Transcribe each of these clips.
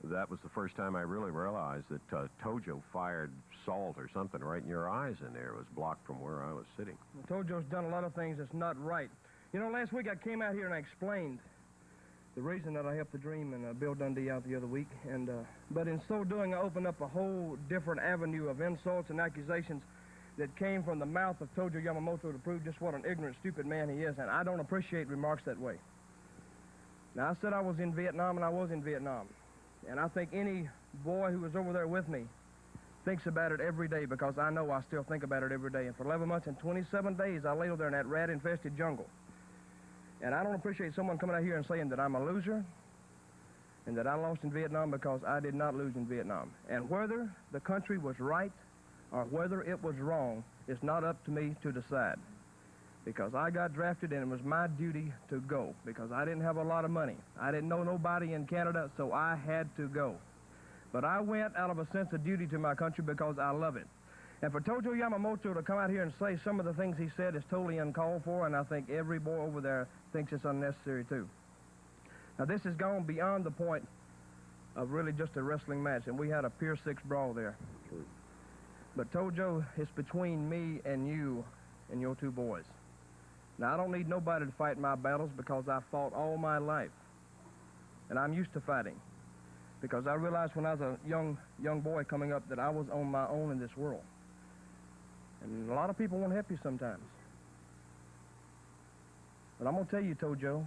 that was the first time I really realized that Tojo fired salt or something right in your eyes in there. It was blocked from where I was sitting. Well, Tojo's done a lot of things that's not right. You know, last week I came out here and I explained the reason that I helped the Dream and Bill Dundee out the other week. But in so doing, I opened up a whole different avenue of insults and accusations that came from the mouth of Tojo Yamamoto to prove just what an ignorant, stupid man he is, and I don't appreciate remarks that way. Now, I said I was in Vietnam, and I was in Vietnam. And I think any boy who was over there with me thinks about it every day, because I know I still think about it every day. And for 11 months and 27 days, I lay there in that rat-infested jungle. And I don't appreciate someone coming out here and saying that I'm a loser and that I lost in Vietnam, because I did not lose in Vietnam. And whether the country was right or whether it was wrong, it's not up to me to decide. Because I got drafted and it was my duty to go, because I didn't have a lot of money. I didn't know nobody in Canada, so I had to go. But I went out of a sense of duty to my country because I love it. And for Tojo Yamamoto to come out here and say some of the things he said is totally uncalled for, and I think every boy over there thinks it's unnecessary too. Now, this has gone beyond the point of really just a wrestling match, and we had a Pier 6 brawl there. Sure. But Tojo, it's between me and you and your two boys. Now, I don't need nobody to fight my battles, because I fought all my life. And I'm used to fighting, because I realized when I was a young boy coming up that I was on my own in this world. And a lot of people won't help you sometimes. But I'm going to tell you, Tojo,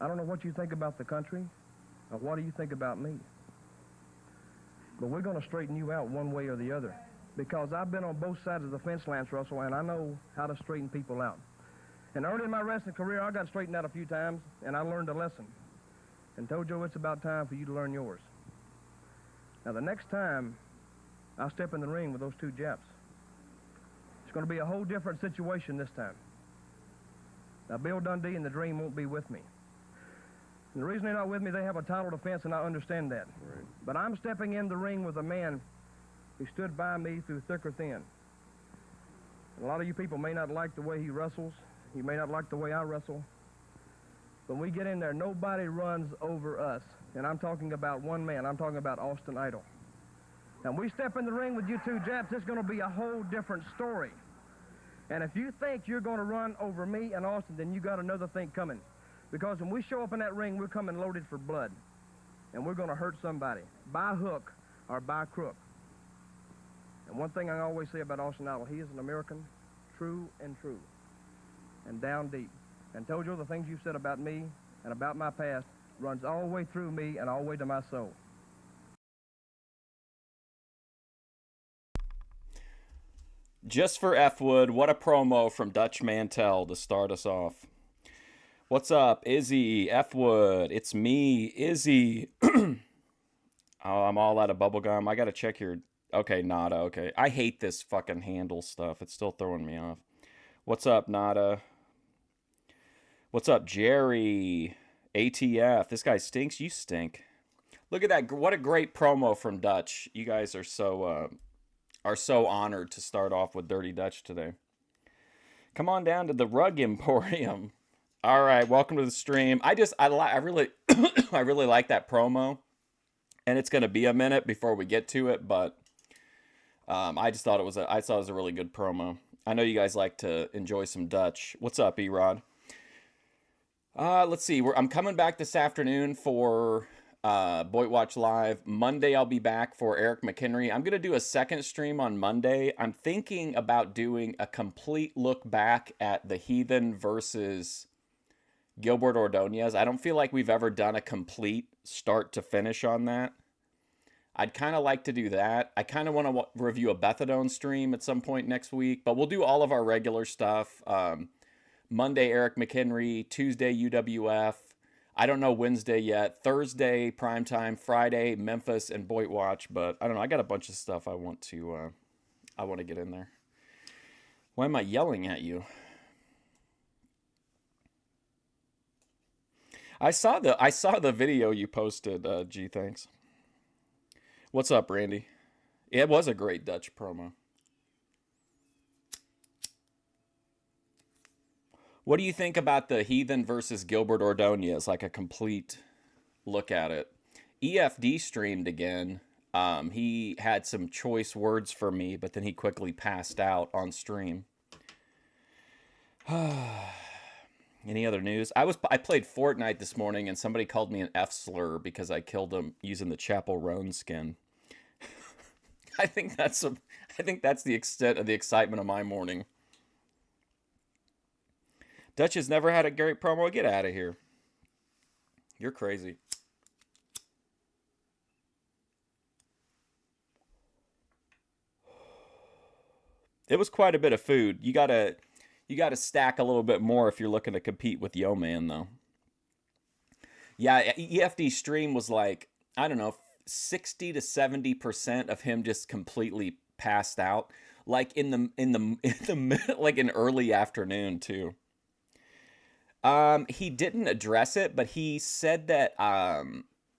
I don't know what you think about the country, or what do you think about me. But we're going to straighten you out one way or the other, because I've been on both sides of the fence, Lance Russell, and I know how to straighten people out. And early in my wrestling career, I got straightened out a few times, and I learned a lesson. And Tojo, it's about time for you to learn yours. Now, the next time I step in the ring with those two Japs, it's going to be a whole different situation this time. Now, Bill Dundee and the Dream won't be with me. And the reason they're not with me, they have a title defense, and I understand that. Right. But I'm stepping in the ring with a man who stood by me through thick or thin. And a lot of you people may not like the way he wrestles. You may not like the way I wrestle. When we get in there, nobody runs over us. And I'm talking about one man. I'm talking about Austin Idol. And we step in the ring with you two Japs, it's going to be a whole different story. And if you think you're going to run over me and Austin, then you got another thing coming. Because when we show up in that ring, we're coming loaded for blood. And we're going to hurt somebody, by hook or by crook. And one thing I always say about Austin Idol, he is an American, true and true, and down deep. And Tojo, the things you've said about me and about my past runs all the way through me and all the way to my soul. Just for F Wood, what a promo from Dutch Mantell to start us off. What's up, Izzy, F Wood? It's me, Izzy. Oh, I'm all out of bubblegum. I got to check your... Okay, Nada, okay. I hate this fucking handle stuff. It's still throwing me off. What's up, Nada? What's up, Jerry? ATF. This guy stinks. You stink. Look at that. What a great promo from Dutch. You guys are so honored to start off with Dirty Dutch today. Come on down to the Rug Emporium. All right, welcome to the stream. I really I really like that promo, and it's gonna be a minute before we get to it, but I just thought it was a really good promo. I know you guys like to enjoy some Dutch. What's up, E-Rod? Let's see. I'm coming back this afternoon for Boyd Watch Live. Monday, I'll be back for Eric McHenry. I'm going to do a second stream on Monday. I'm thinking about doing a complete look back at the Heathen versus Gilbert Ordonez. I don't feel like we've ever done a complete start to finish on that. I'd kind of like to do that. I kind of want to review a Bethadone stream at some point next week, but we'll do all of our regular stuff. Monday, Eric McHenry. Tuesday, UWF. I don't know Wednesday yet. Thursday, primetime. Friday, Memphis and Boyd Watch. But I don't know. I got a bunch of stuff I want to get in there. Why am I yelling at you? I saw the video you posted. G, thanks. What's up, Randy? It was a great Dutch promo. What do you think about the Heathen versus Gilbert Ordonez? Like a complete look at it. EFD streamed again. He had some choice words for me, but then he quickly passed out on stream. Any other news? I played Fortnite this morning, and somebody called me an F slur because I killed him using the Chapel Roan skin. I think that's the extent of the excitement of my morning. Dutch has never had a great promo. Get out of here. You're crazy. It was quite a bit of food. You gotta stack a little bit more if you're looking to compete with Yo Man, though. Yeah, EFD stream was like, I don't know, 60 to 70% of him just completely passed out, like in the like in early afternoon too. He didn't address it, but he said that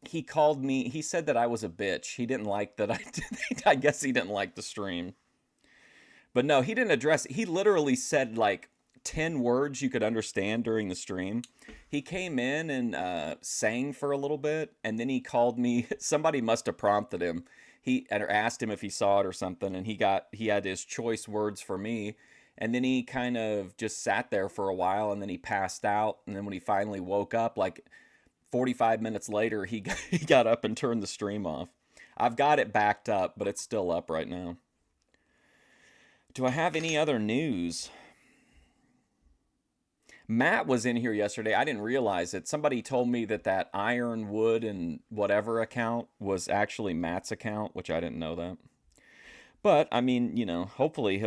he called me. He said that I was a bitch. He didn't like that I guess he didn't like the stream. But no, he didn't address it. He literally said like 10 words you could understand during the stream. He came in and sang for a little bit, and then he called me. Somebody must have prompted him. Or asked him if he saw it or something, and he had his choice words for me. And then he kind of just sat there for a while, and then he passed out. And then when he finally woke up, like 45 minutes later, he got up and turned the stream off. I've got it backed up, but it's still up right now. Do I have any other news? Matt was in here yesterday. I didn't realize it. Somebody told me that Ironwood and whatever account was actually Matt's account, which I didn't know that. But, I mean, you know, hopefully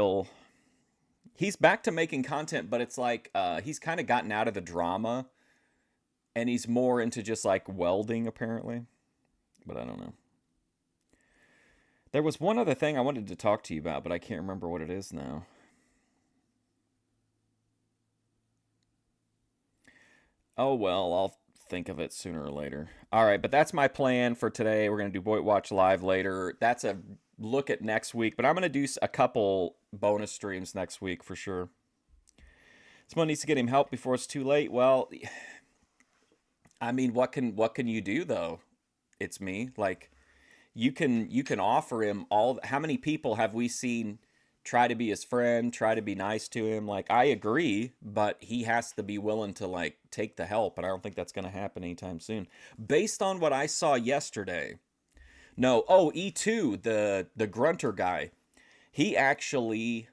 he's back to making content, but it's like he's kind of gotten out of the drama, and he's more into just like welding, apparently. But I don't know. There was one other thing I wanted to talk to you about, but I can't remember what it is now. Oh, well, I'll think of it sooner or later. All right, but that's my plan for today. We're going to do Boy Watch Live later. That's a look at next week, but I'm going to do a couple bonus streams next week for sure. Someone needs to get him help before it's too late. Well, I mean, what can you do though? It's me. Like, you can offer him all. How many people have we seen try to be his friend, try to be nice to him? Like, I agree, but he has to be willing to like take the help, and I don't think that's going to happen anytime soon. Based on what I saw yesterday. No, E2, the grunter guy. He actually,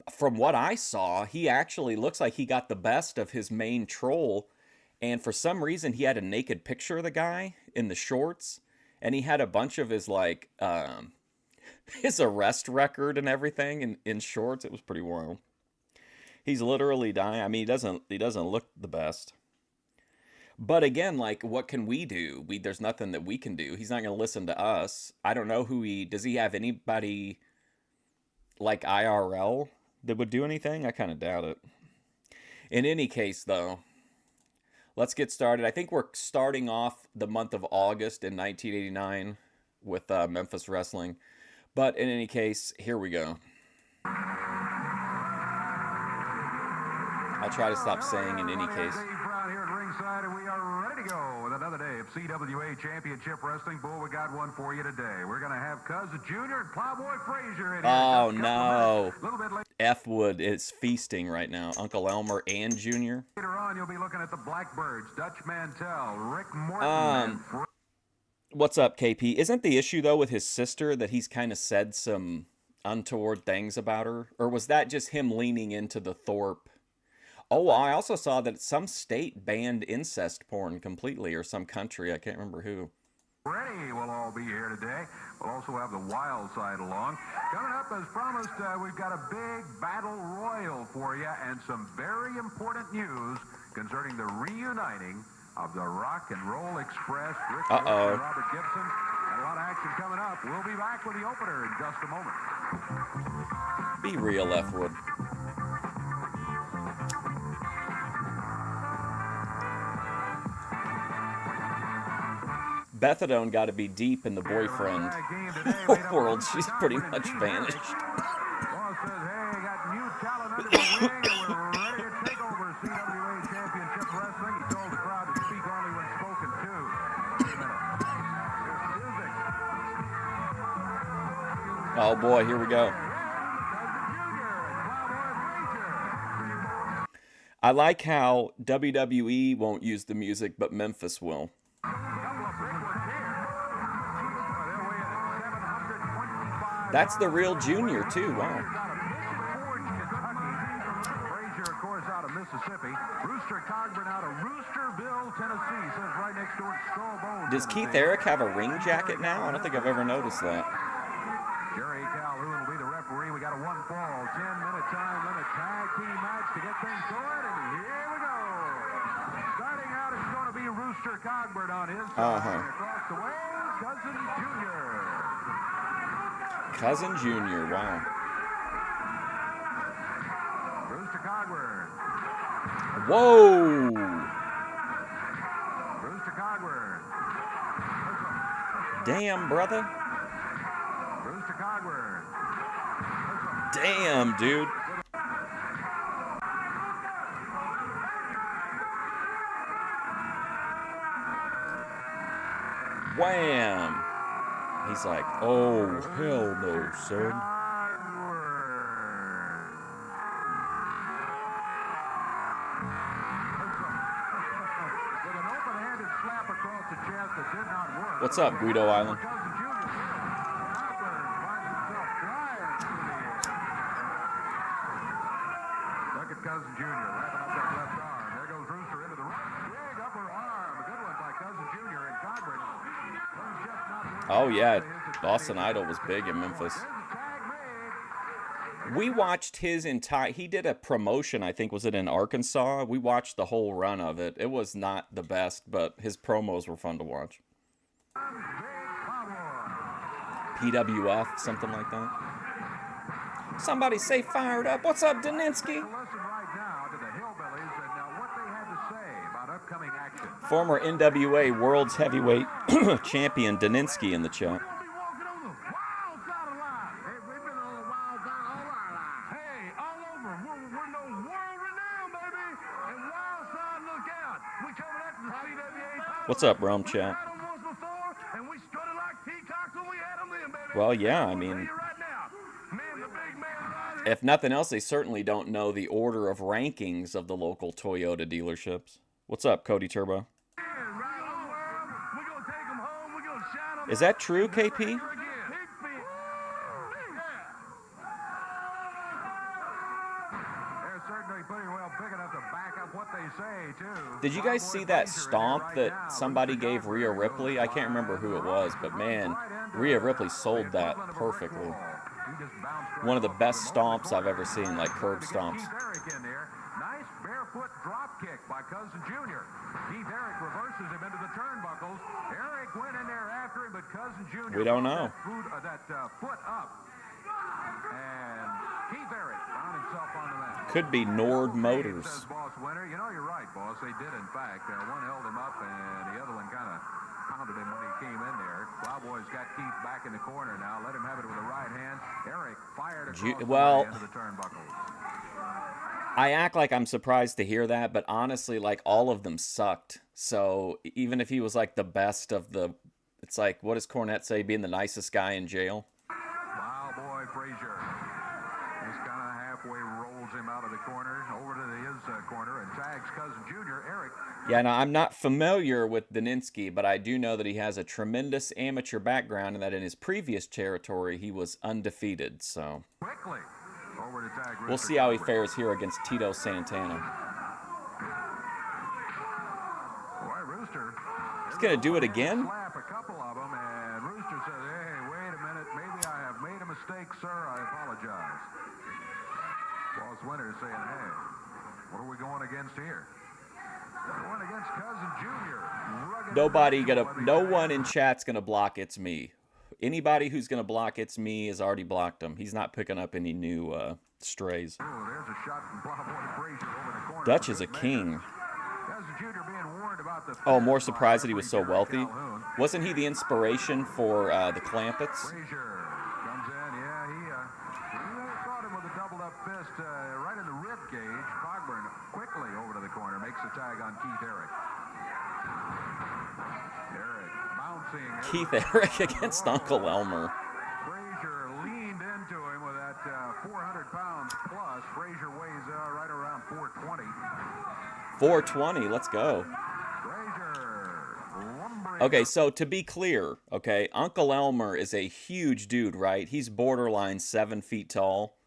from what I saw, he actually looks like he got the best of his main troll. And for some reason, he had a naked picture of the guy in the shorts. And he had a bunch of his, like, his arrest record and everything in shorts. It was pretty wild. He's literally dying. I mean, he doesn't look the best. But again, like, what can we do? There's nothing that we can do. He's not going to listen to us. I don't know does he have anybody like IRL that would do anything? I kind of doubt it. In any case, though, let's get started. I think we're starting off the month of August in 1989 with Memphis Wrestling. But in any case, here we go. I'll try to stop saying in any case. And we are ready to go with another day of CWA Championship Wrestling. Bull, we got one for you today. We're going to have Cuz Jr. and Plowboy Frazier in here. Oh, no. F-Wood is feasting right now. Uncle Elmer and Jr. Later on, you'll be looking at the Blackbirds, Dutch Mantell, Rick Morton. What's up, KP? Isn't the issue, though, with his sister that he's kind of said some untoward things about her? Or was that just him leaning into the Thorpe? Oh, I also saw that some state banned incest porn completely, or some country. I can't remember who. Freddy will all be here today. We'll also have the Wild Side along. Coming up, as promised, we've got a big battle royal for you and some very important news concerning the reuniting of the Rock and Roll Express, Rick Morton and Robert Gibson. And a lot of action coming up. We'll be back with the opener in just a moment. Be real, F-Wood. Bethadone got to be deep in the boyfriend world. She's pretty much vanished. Boss says, hey, got new talent under the ring, and we're ready to take over CWA Championship Wrestling. He told the crowd to speak only when spoken to. Wait a minute. Oh boy, here we go. I like how WWE won't use the music, but Memphis will. That's the real Junior, too. Wow. Frazier, of course, out of Mississippi. Rooster Cogburn out of Roosterville, Tennessee. Says right next door at Skullbone. Does Keith Eric have a ring jacket now? I don't think I've ever noticed that. Jerry Calhoun will be the referee. We got a 1-fall, 10-minute time limit tag team match to get things going, and here we go. Starting out, it's going to be Rooster Cogburn on his side. And across the way, Cousin Junior. Cousin Junior, wow. Rooster Cogburn. Whoa! Rooster Cogburn. Damn, brother. Rooster Cogburn. Damn, dude. Wham! He's like, oh, hell no, son. What's up, Guido Island? Look at Cousin Junior wrapping up that left arm. There goes Rooster into the right. Big upper arm. A good one by Cousin Junior and Cogburn. Oh, yeah. Austin Idol was big in Memphis. We watched his entire... He did a promotion, I think, was it in Arkansas? We watched the whole run of it. It was not the best, but his promos were fun to watch. PWF, something like that. Somebody say fired up. What's up, Daninsky? Former NWA World's Heavyweight Champion Daninsky in the chat. What's up, Rome chat? Well, yeah, I mean, if nothing else, they certainly don't know the order of rankings of the local Toyota dealerships. What's up, Cody Turbo? Is that true, KP? Did you guys see that stomp that somebody gave Rhea Ripley? I can't remember who it was, but man, Rhea Ripley sold that perfectly. One of the best stomps I've ever seen, like curb stomps. Nice barefoot drop kick by Cousin Junior. Keith Eric reverses him into the turnbuckles. Eric went in there after him, but Cousin Junior... We don't know. That foot up. And Keith Eric found himself on the mat. Could be Nord Motors. Says Boss Winter. You know, you're right, boss. They did, in fact. One held him up, and the other one kind of pounded him when he came in there. Plowboy's got Keith back in the corner now. Let him have it with the right hand. Eric fired across the way into the turnbuckles. I act like I'm surprised to hear that, but honestly, like, all of them sucked. So even if he was like the best of the, it's like, what does Cornette say, being the nicest guy in jail? Plowboy Frazier just kind of halfway rolls him out of the corner over to his corner and tags Cousin Junior. Eric. Yeah, no, I'm not familiar with Daninsky, but I do know that he has a tremendous amateur background and that in his previous territory he was undefeated. So quickly. We'll see how he fares here against Tito Santana. Boy, Rooster. He's going to do it again? Slap a couple of them, and Rooster says, hey, wait a minute. Maybe I have made a mistake, sir. I apologize. Boss Winter saying, hey, what are we going against here? We're going against Cousin Junior. No one in chat's going to block It's Me. Anybody who's going to block It's Me has already blocked him. He's not picking up any new strays. Oh, there's a shot from Plowboy Frazier over the corner. Dutch is a king. Cousin Junior being warned about the Oh, more surprised that he was so wealthy. Wasn't he the inspiration for the Clampets? Frazier comes in, yeah, he caught him with a doubled up fist right in the rib cage. Cogburn quickly over to the corner, makes the tag on Keith Eric. Eric bouncing. Keith Eric against Uncle Elmer. Frazier leaned 420. Let's go. Okay, so to be clear, okay, Uncle Elmer is a huge dude, right? He's borderline 7 feet tall.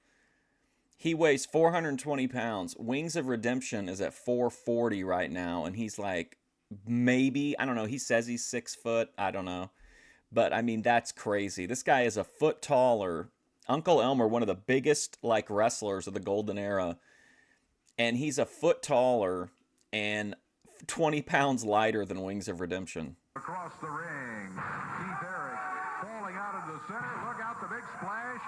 He weighs 420 pounds. Wings of Redemption is at 440 right now, and he's like, maybe, I don't know, he says he's 6 foot, I don't know. But, I mean, that's crazy. This guy is a foot taller. Uncle Elmer, one of the biggest, like, wrestlers of the Golden Era, and he's a foot taller and 20 pounds lighter than Wings of Redemption. Across the ring, Keith Eric falling out of the center. Look out, the big splash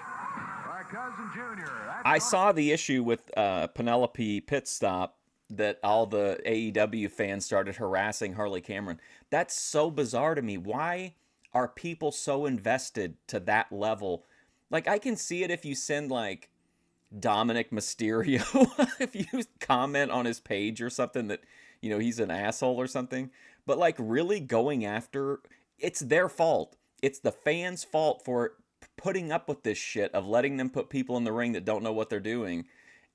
by Cousin Junior. I saw the issue with Penelope Pit Stop that all the AEW fans started harassing Harley Cameron. That's so bizarre to me. Why are people so invested to that level? Like, I can see it if you send, like, Dominic Mysterio, if you comment on his page or something that, you know, he's an asshole or something. But, like, really going after, it's their fault. It's the fans' fault for putting up with this shit of letting them put people in the ring that don't know what they're doing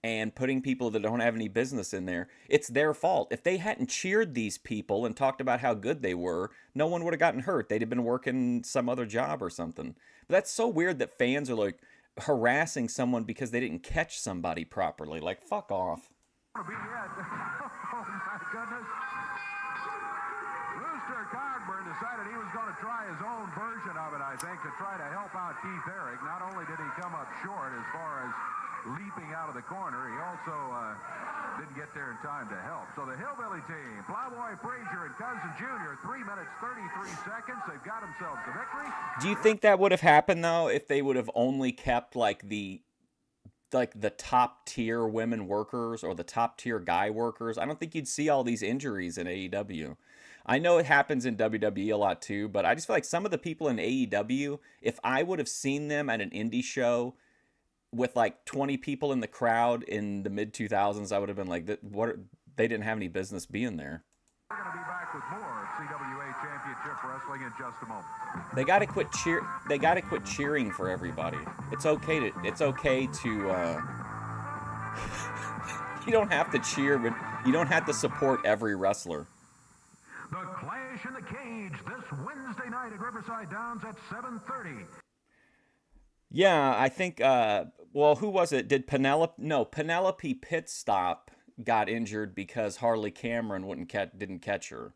and putting people that don't have any business in there. It's their fault. If they hadn't cheered these people and talked about how good they were, no one would have gotten hurt. They'd have been working some other job or something. But that's so weird that fans are, like, harassing someone because they didn't catch somebody properly. Like, fuck off. Oh, my goodness. Rooster Cogburn decided he was going to try his own version of it, I think, to try to help out Keith Eric. Not only did he come up short as far as leaping out of the corner, he also didn't get there in time to help. So the Hillbilly team, Plowboy Frazier and Cousin Junior, 3 minutes, 33 seconds. They've got themselves the victory. Do you think that would have happened, though, if they would have only kept, like the top tier women workers or the top tier guy workers? I don't think you'd see all these injuries in AEW. I know it happens in WWE a lot too, but I just feel like some of the people in AEW, if I would have seen them at an indie show with like 20 people in the crowd in the mid 2000s, I would have been like, they didn't have any business being there. We're going to be back with more CWA Championship Wrestling in just a moment. They got to quit cheering for everybody. It's okay to you don't have to cheer, but you don't have to support every wrestler. The Clash in the Cage this Wednesday night at Riverside Downs at 7:30. Yeah, I think, well, who was it? Penelope Pit Stop got injured because Harley Cameron didn't catch her.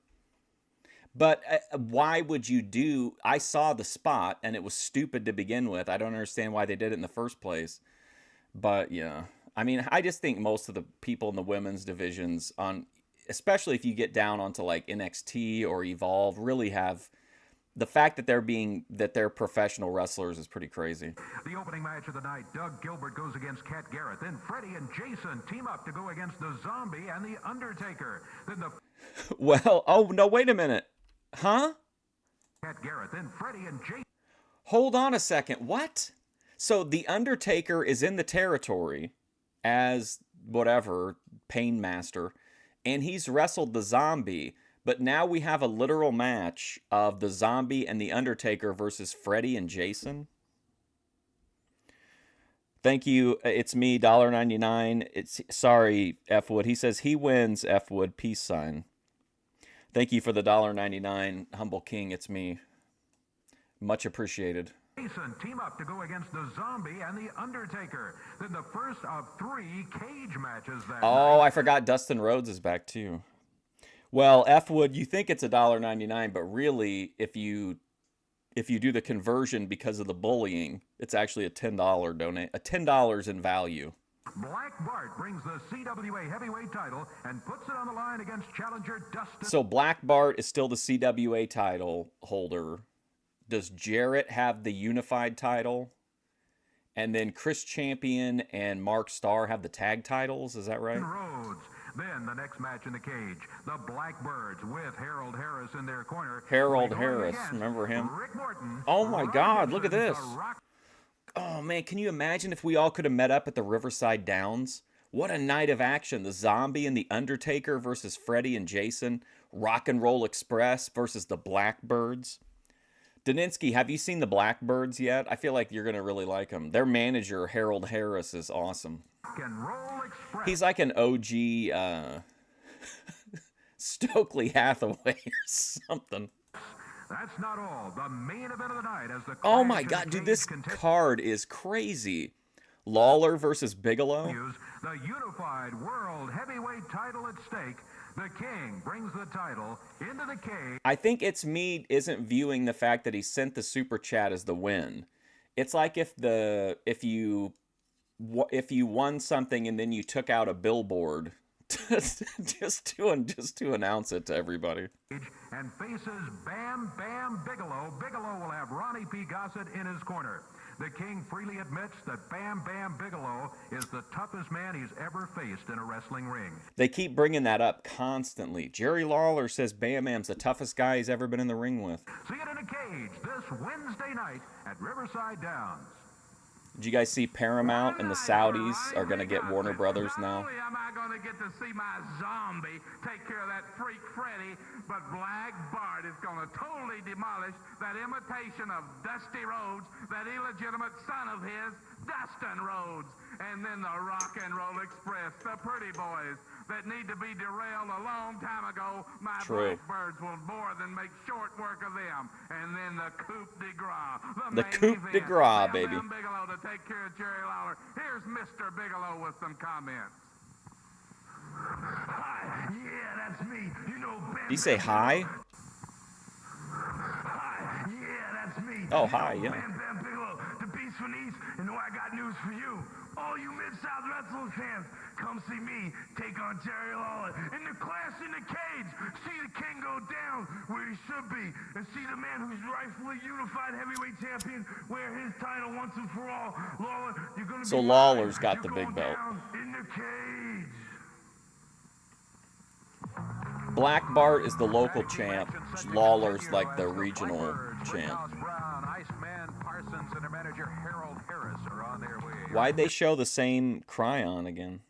But why would you I saw the spot, and it was stupid to begin with. I don't understand why they did it in the first place. But, yeah. I mean, I just think most of the people in the women's divisions, especially if you get down onto, like, NXT or Evolve, really have... The fact that they're professional wrestlers is pretty crazy. The opening match of the night, Doug Gilbert goes against Kat Garrett. Then Freddy and Jason team up to go against the Zombie and the Undertaker. Then Well, oh, no, wait a minute. Huh? Kat Garrett, then Freddy and Jason. Hold on a second. What? So the Undertaker is in the territory as whatever, Pain Master, and he's wrestled the Zombie. But now we have a literal match of the Zombie and the Undertaker versus Freddy and Jason. Thank you. It's me, $1.99. Sorry, F Wood. He says he wins, F Wood. Peace sign. Thank you for the $1.99, humble king. It's me. Much appreciated. Jason team up to go against the Zombie and the Undertaker. Then the first of 3 cage matches that night. I forgot Dustin Rhodes is back too. Well, F Wood, you think it's $1.99, but really, if you do the conversion because of the bullying, it's actually a $10 in value. Black Bart brings the CWA heavyweight title and puts it on the line against challenger Dustin. So Black Bart is still the CWA title holder. Does Jarrett have the unified title? And then Chris Champion and Mark Starr have the tag titles, is that right? Rhodes. Then the next match in the cage, the Blackbirds with Harold Harris in their corner. Harold Harris, remember him? Rick Morton. Oh my God, look at this. Oh man, can you imagine if we all could have met up at the Riverside Downs? What a night of action. The Zombie and the Undertaker versus Freddy and Jason. Rock and Roll Express versus the Blackbirds. Daninsky, have you seen the Blackbirds yet? I feel like you're going to really like them. Their manager, Harold Harris, is awesome. Rock and Roll Express. He's like an OG Stokely Hathaway or something. That's not all. The main event of the night as the Oh my God, dude, this card is crazy. Lawler versus Bigelow. The unified world heavyweight title at stake. The King brings the title into the cage. I think It's Me isn't viewing the fact that he sent the super chat as the win. It's like if you won something and then you took out a billboard just to announce it to everybody. And faces Bam Bigelow. Bigelow will have Ronnie P. Gossett in his corner. The King freely admits that Bam Bigelow is the toughest man he's ever faced in a wrestling ring. They keep bringing that up constantly. Jerry Lawler says Bam Bam's the toughest guy he's ever been in the ring with. See it in a cage this Wednesday night at Riverside Downs. Did you guys see Paramount and the Saudis are going to get Warner Brothers now? Not only am I going to get to see my zombie take care of that freak Freddy, but Black Bart is going to totally demolish that imitation of Dusty Rhodes, that illegitimate son of his, Dustin Rhodes. And then the Rock and Roll Express, the pretty boys that need to be derailed a long time ago. My Blackbirds will more than make short work of them. And then the coup de grace. The coup de grace, baby. Bam Bigelow to take care of Jerry Lawler. Here's Mr. Bigelow with some comments. Hi, yeah, that's me. You know, Bam. Did he say hi? Hi, yeah, that's me. Oh, hi, yeah. Bam Bigelow, the beast from the east. And I got news for you. All you Mid-South Wrestling fans, come see me take on Jerry Lawler in the Clash in the Cage. See the King go down where he should be, and see the man who's rightfully unified heavyweight champion wear his title once and for all. Lawler, you're gonna So be Lawler's mine. got the You're big going belt. down in the cage. Black Bart is the local champ. Lawler's like the regional champ. Why'd they show the same Cryon again?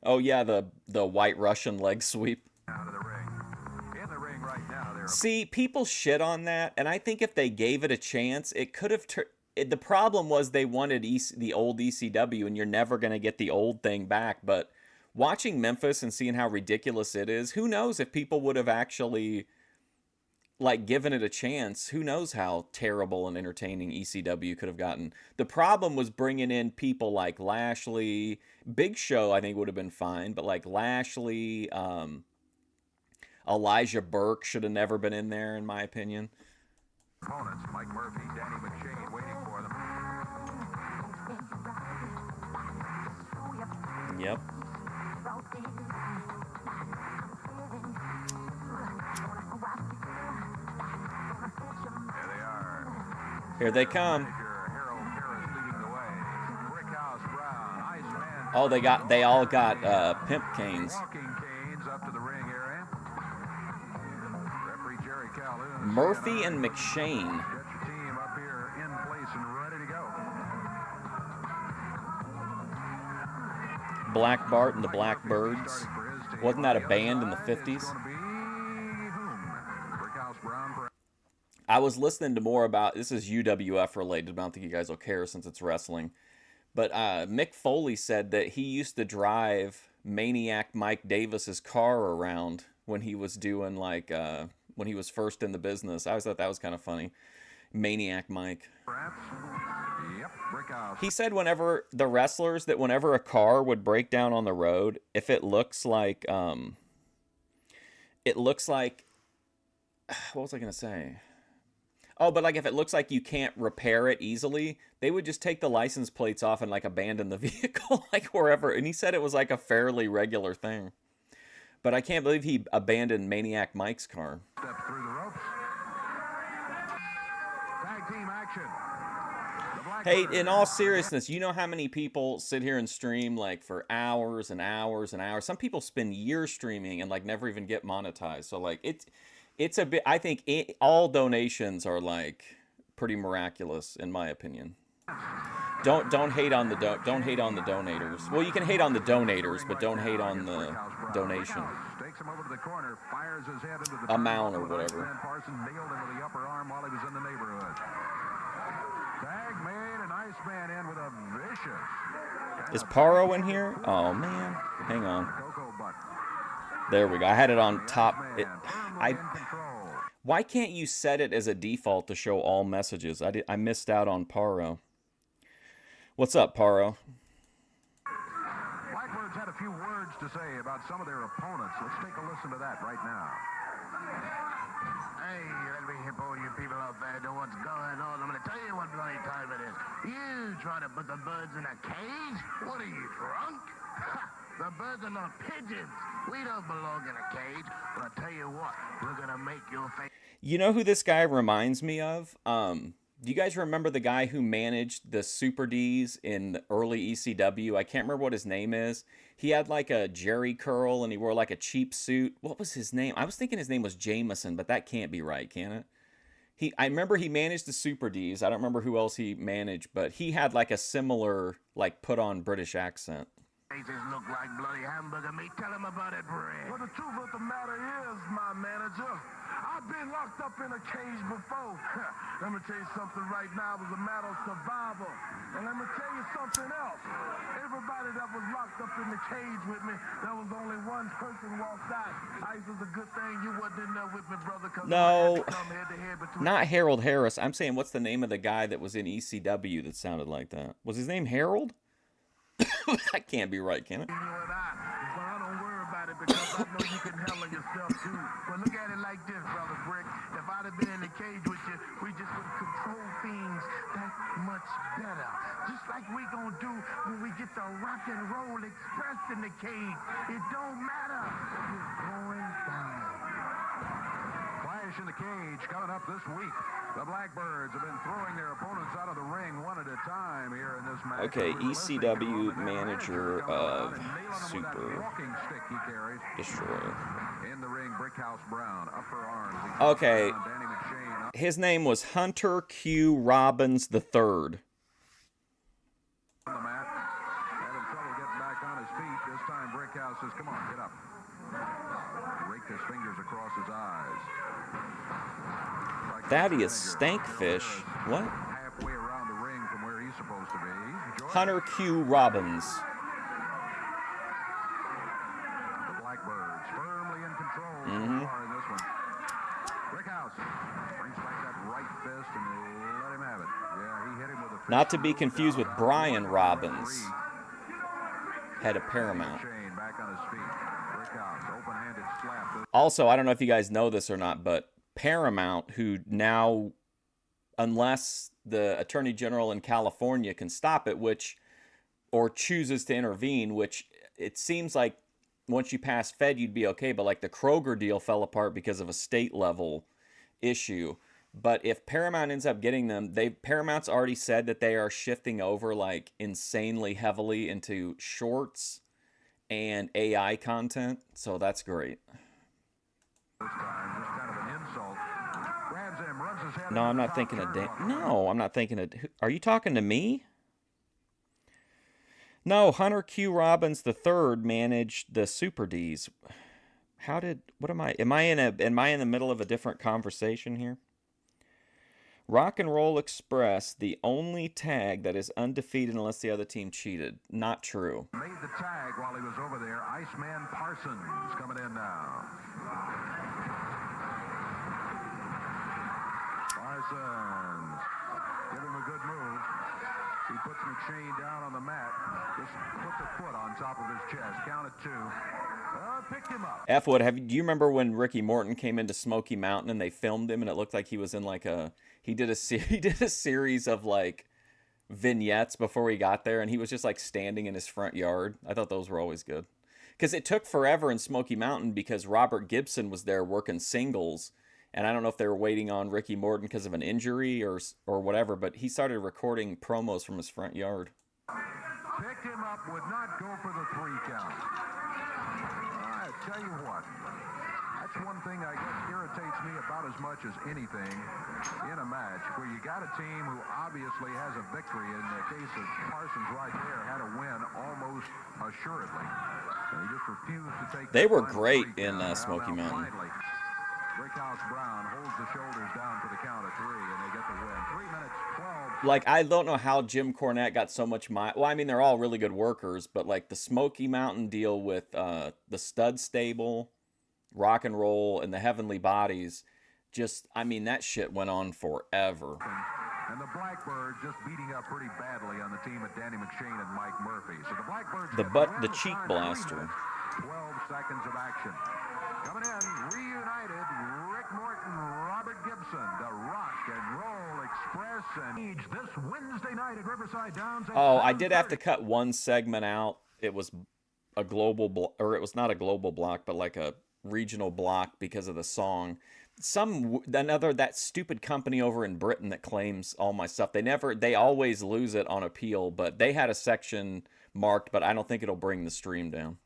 Oh yeah, the White Russian leg sweep. See, people shit on that, and I think if they gave it a chance, it could have. The problem was they wanted the old ECW, and you're never going to get the old thing back. But watching Memphis and seeing how ridiculous it is, who knows if people would have actually like given it a chance? Who knows how terrible and entertaining ECW could have gotten? The problem was bringing in people like Lashley. Big Show, I think, would have been fine, but like Lashley, Elijah Burke should have never been in there, in my opinion. Opponents, Mike Murphy, Danny McShane waiting for them. Yep. There they are. Here they come. Harold Harris leading the way. Brickhouse Brown, Iceman. Oh, they all got pimp canes. Walking canes up to the ring area. Referee Jerry Calhoun. Murphy and McShane. Get your team up here in place and ready to go. Black Bart and the Blackbirds. Wasn't that a band in the 50s? I was listening to more about, this is UWF related, but I don't think you guys will care since it's wrestling. But Mick Foley said that he used to drive Maniac Mike Davis's car around when he was doing like, when he was first in the business. I always thought that was kind of funny. Maniac Mike. Yep, Brickhouse. He said whenever the wrestlers, that whenever a car would break down on the road, if it looks like, what was I going to say? Oh, but like if it looks like you can't repair it easily, they would just take the license plates off and like abandon the vehicle, like wherever. And he said it was like a fairly regular thing. But I can't believe he abandoned Maniac Mike's car. Steps through the ropes. Tag team action. Hey, in all seriousness, you know how many people sit here and stream like for hours and hours and hours? Some people spend years streaming and like never even get monetized. So like it's a bit, I think all donations are like pretty miraculous in my opinion. Don't hate on the donators. Well, you can hate on the donators, but don't hate on the donation amount or whatever. Parson nailed him with the upper arm while he was in the neighborhood. Tag made, and Iceman in with a vicious. Is Paro in here? Oh, man. Hang on. Cocoa butt. There we go. I had it on top. Iceman firmly in control. Why can't you set it as a default to show all messages? I missed out on Paro. What's up, Paro? Blackbirds had a few words to say about some of their opponents. Let's take a listen to that right now. Hey, let me hip all you people out there know what's going on. I'm going to tell you what bloody time it is. You try to put the birds in a cage? What are you, drunk? The birds are not pigeons. We don't belong in a cage. But I tell you what, we're going to make your face. You know who this guy reminds me of? Do you guys remember the guy who managed the Super Ds in the early ECW? I can't remember what his name is. He had like a Jerry curl and he wore like a cheap suit. What was his name? I was thinking his name was Jameson, but that can't be right, can it? I remember he managed the Super Ds. I don't remember who else he managed, but he had like a similar, like, put on British accent. Faces look like bloody hamburger meat. Tell him about it, Brad. Well, the truth of the matter is, my manager, I've been locked up in a cage before. Let me tell you something right now. It was a matter of survival. And let me tell you something else. Everybody that was locked up in the cage with me, there was only one person walked out. Ice was a good thing you wasn't in there with me, brother. No, not Harold Harris. I'm saying, what's the name of the guy that was in ECW that sounded like that? Was his name Harold? That can't be right, can it? You and I don't worry about it because I know you can handle yourself too. Well, look at it like this, brother Brick. If I'd have been in the cage with you, we just would control things that much better. Just like we gonna do when we get the rock and roll express in the cage. It don't matter. It's going down. Clash in the cage coming up this week. The Blackbirds have been throwing their opponents out of the ring one at a time here in this match. Okay, ECW manager of Super Walking stick he carries. Destroyer. In the ring, Brickhouse Brown, upper arms. Okay, Danny McShane. his name was Hunter Q. Robbins III. On the mat. Having trouble getting back on his feet. This time Brickhouse says, come on, get up. Raked his fingers across his eyes. Thaddeus Stankfish. What? Halfway around the ring from where he's supposed to be. Hunter Q. Robbins. The Blackbirds firmly in control so far in this one. Brickhouse brings back that right fist and let him have it. Yeah, he hit him with a fist. Not to be confused with Brian Robbins, head of Paramount. Shane back on his feet. Brickhouse, open-handed slap. Also, I don't know if you guys know this or not, but Paramount, who now, unless the Attorney General in California can stop it, or chooses to intervene, which it seems like once you pass Fed, you'd be okay, but like the Kroger deal fell apart because of a state level issue. But if Paramount ends up getting them, Paramount's already said that they are shifting over like insanely heavily into shorts and AI content, so that's great. This time, just kind of an insult. Grabs him, runs his head. No, I'm not thinking of No, I'm not thinking of... Are you talking to me? No, Hunter Q. Robbins III managed the Super Ds. What am I... Am I in the middle of a different conversation here? Rock and Roll Express, the only tag that is undefeated unless the other team cheated. Not true. Made the tag while he was over there. Iceman Parsons coming in now. Parsons. Give him a good move. He puts McShane down on the mat. Just puts a foot on top of his chest. Count it 2. Picked him up. F-Wood, do you remember when Ricky Morton came into Smoky Mountain and they filmed him and it looked like he was in like a... He did a series of like vignettes before he got there and he was just like standing in his front yard. I thought those were always good. Because it took forever in Smoky Mountain because Robert Gibson was there working singles. And I don't know if they were waiting on Ricky Morton because of an injury or whatever, but he started recording promos from his front yard. Picked him up, would not go for the 3 count. I tell you what, that's one thing I guess irritates me about as much as anything in a match where you got a team who obviously has a victory. In the case of Parsons right there, had a win almost assuredly. And he just refused to take. They were great in Smoky Mountain. Finally, Brickhouse Brown holds the shoulders down for the count of 3, and they get the win. 3 minutes, 12. Like, I don't know how Jim Cornette got so much well, I mean, they're all really good workers, but like the Smoky Mountain deal with the Stud Stable, Rock and Roll, and the Heavenly Bodies, just, I mean, that shit went on forever. And the Blackbirds just beating up pretty badly on the team of Danny McShane and Mike Murphy. So the Blackbirds The cheek blaster. 12 seconds of action. Coming in, reunited, Rick Morton, Robert Gibson, the Rock and Roll Express, and this Wednesday night at Riverside Downs. Oh, I did have to cut one segment out. It was a global, or it was not a global block, but like a regional block because of the song. That stupid company over in Britain that claims all my stuff. They always lose it on appeal, but they had a section marked, but I don't think it'll bring the stream down.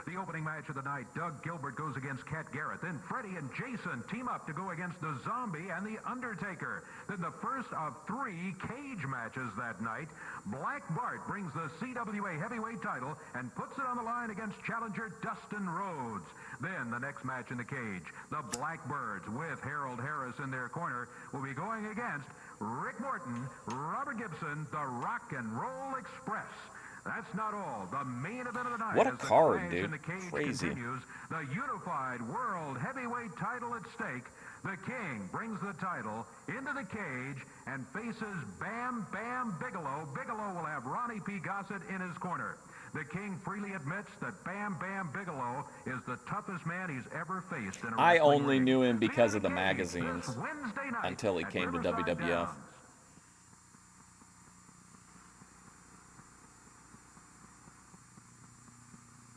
The opening match of the night, Doug Gilbert goes against Cat Garrett. Then Freddy and Jason team up to go against the Zombie and the Undertaker. Then the first of 3 cage matches that night, Black Bart brings the CWA heavyweight title and puts it on the line against challenger Dustin Rhodes. Then the next match in the cage, the Blackbirds with Harold Harris in their corner will be going against Rick Morton, Robert Gibson, the Rock and Roll Express. That's not all. The main event of the night. What a card, in dude. the cage Crazy. Continues. The unified world heavyweight title at stake. The King brings the title into the cage and faces Bam Bigelow. Bigelow will have Ronnie P. Gossett in his corner. The King freely admits that Bam Bigelow is the toughest man he's ever faced in a I wrestling only ring. knew him because See of the Cage magazines this Wednesday night until he at came to Riverside WWF. Downs.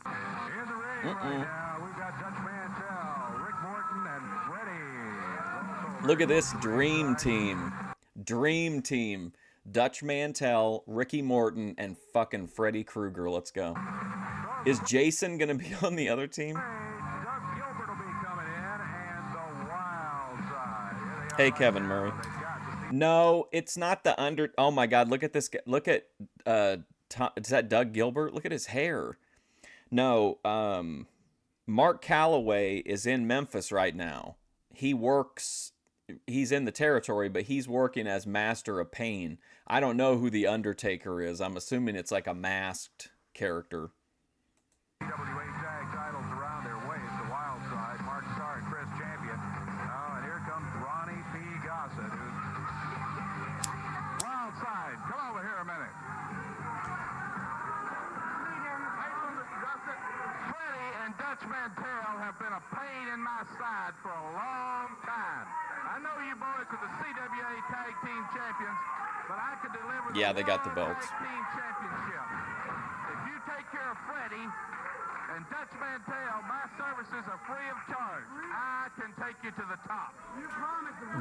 In the ring right now, we've got Dutch Mantell, Rick Morton, and Freddy. Look at this dream team. Dream team. Dutch Mantell, Ricky Morton, and fucking Freddy Krueger. Let's go. Is Jason going to be on the other team? Doug Gilbert will be coming in, and the Wild Side. Here they Hey, are Kevin right Murray. now. They've got the No, it's not the Oh my God, look at this guy. Look at, is that Doug Gilbert? Look at his hair. No, Mark Calloway is in Memphis right now. He's in the territory, but he's working as Master of Pain. I don't know who the Undertaker is. I'm assuming it's like a masked character. CWA tag titles around their waist. The Wild Side, Mark Starr and Chris Champion. Oh, and here comes Ronnie P. Gossett. Wild Side, come over here a minute. Freddy and Dutch Mantell have been a pain in my side for a long time. I know you boys are the CWA Tag Team Champions, but I could deliver Yeah, they got the World belts. Tag Team Championship. If you take care of Freddy and Dutch Mantell, my services are free of charge. I can take you to the top.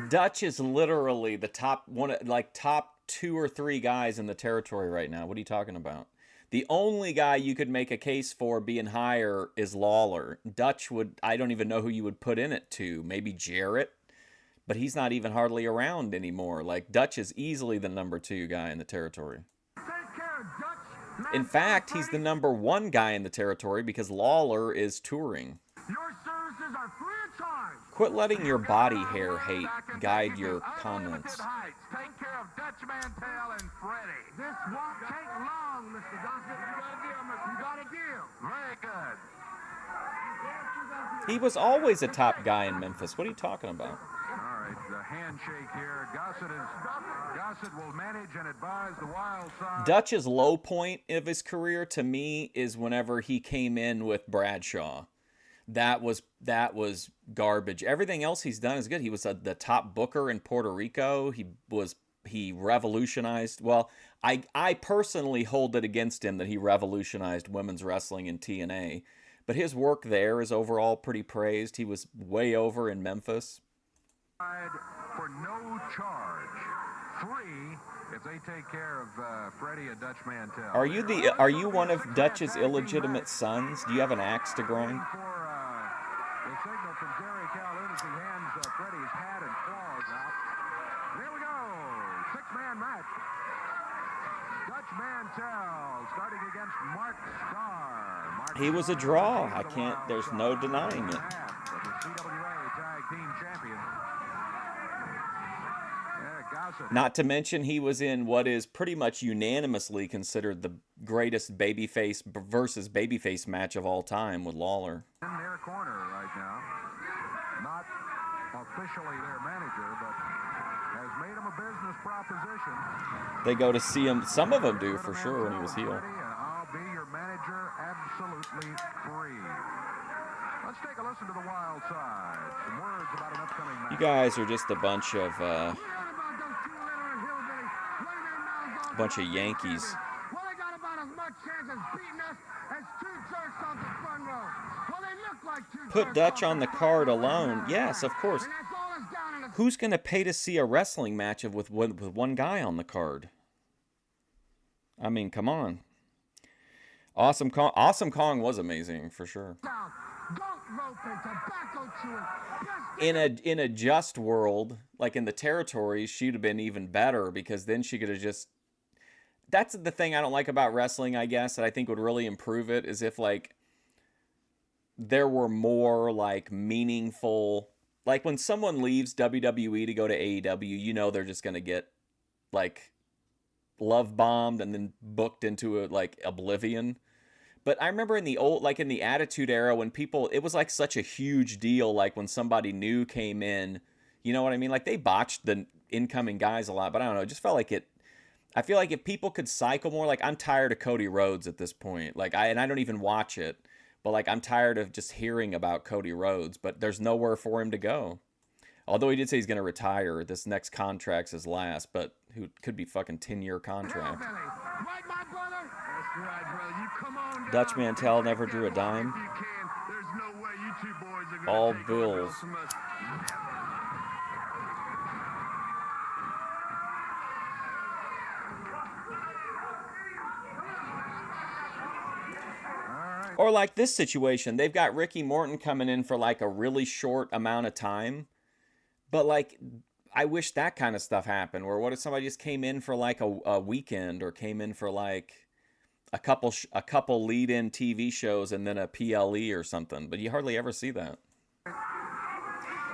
Dutch is literally the top 2 or 3 guys in the territory right now. What are you talking about? The only guy you could make a case for being higher is Lawler. Dutch I don't even know who you would put in it to. Maybe Jarrett, but he's not even hardly around anymore. Like, Dutch is easily the number 2 guy in the territory. In fact, he's the number 1 guy in the territory because Lawler is touring. Your services are free of charge. Quit letting your body hair hate guide your comments. Take care of Dutch Mantell and Freddy. This won't take long, Mr. Gossett. You got a deal. Very good. He was always a top guy in Memphis. What are you talking about? All right, the handshake here. Gossett will manage and advise the Wild Side. Dutch's low point of his career, to me, is whenever he came in with Bradshaw. That was garbage. Everything else he's done is good. He was the top booker in Puerto Rico. He revolutionized. Well, I personally hold it against him that he revolutionized women's wrestling in TNA. But his work there is overall pretty praised. He was way over in Memphis. For no charge. Free if they take care of Freddy and Dutch Mantell. Are you one of Dutch's illegitimate sons? Do you have an axe to grind? For the signal from Gary Calhoun as he hands Freddy's hat and claws out. Here we go. 6-man match. Dutch Mantell starting against Mark Starr. He was a draw. There's no denying it. The CWA Tag Team Not to mention he was in what is pretty much unanimously considered the greatest babyface versus babyface match of all time with Lawler. In their corner right now. Not officially their manager, but has made him a business proposition. They go to see him. Some of them do, for sure, when he was heel. I'll be your manager absolutely free. Let's take a listen to the Wild Side. Some words about an upcoming match. You guys are just a bunch of Yankees. Well, they got about as much chance as beating us as two jerks off the front row. Well, they look like two Put jerks Dutch off on the front card row. alone. Yes, of course. And that's all that's down in the Who's going to pay to see a wrestling match with one guy on the card? I mean, come on. Awesome Kong was amazing, for sure. South. Goat roping, tobacco chewing. In a just world, like in the territories, she'd have been even better, because then she could have just... That's the thing I don't like about wrestling, I guess, that I think would really improve it, is if, like, there were more, like, meaningful... Like, when someone leaves WWE to go to AEW, you know they're just going to get, like, love-bombed and then booked into, like, oblivion. But I remember in the old, like, in the Attitude Era, when people... It was, like, such a huge deal, like, when somebody new came in. You know what I mean? Like, they botched the incoming guys a lot, but I don't know. It just felt like it... I feel like if people could cycle more, like, I'm tired of Cody Rhodes at this point. Like, I don't even watch it, but, like, I'm tired of just hearing about Cody Rhodes, but there's nowhere for him to go. Although he did say he's going to retire. This next contract's his last, but who could be fucking 10-year contract. Right, my brother? That's right, brother. You come on down. Dutch Mantell never drew a dime. If you can. There's no way you two boys are gonna All take bills. from us. Or like this situation, they've got Ricky Morton coming in for like a really short amount of time. But like, I wish that kind of stuff happened. Where what if somebody just came in for like a weekend, or came in for like a couple lead-in TV shows and then a PLE or something. But you hardly ever see that.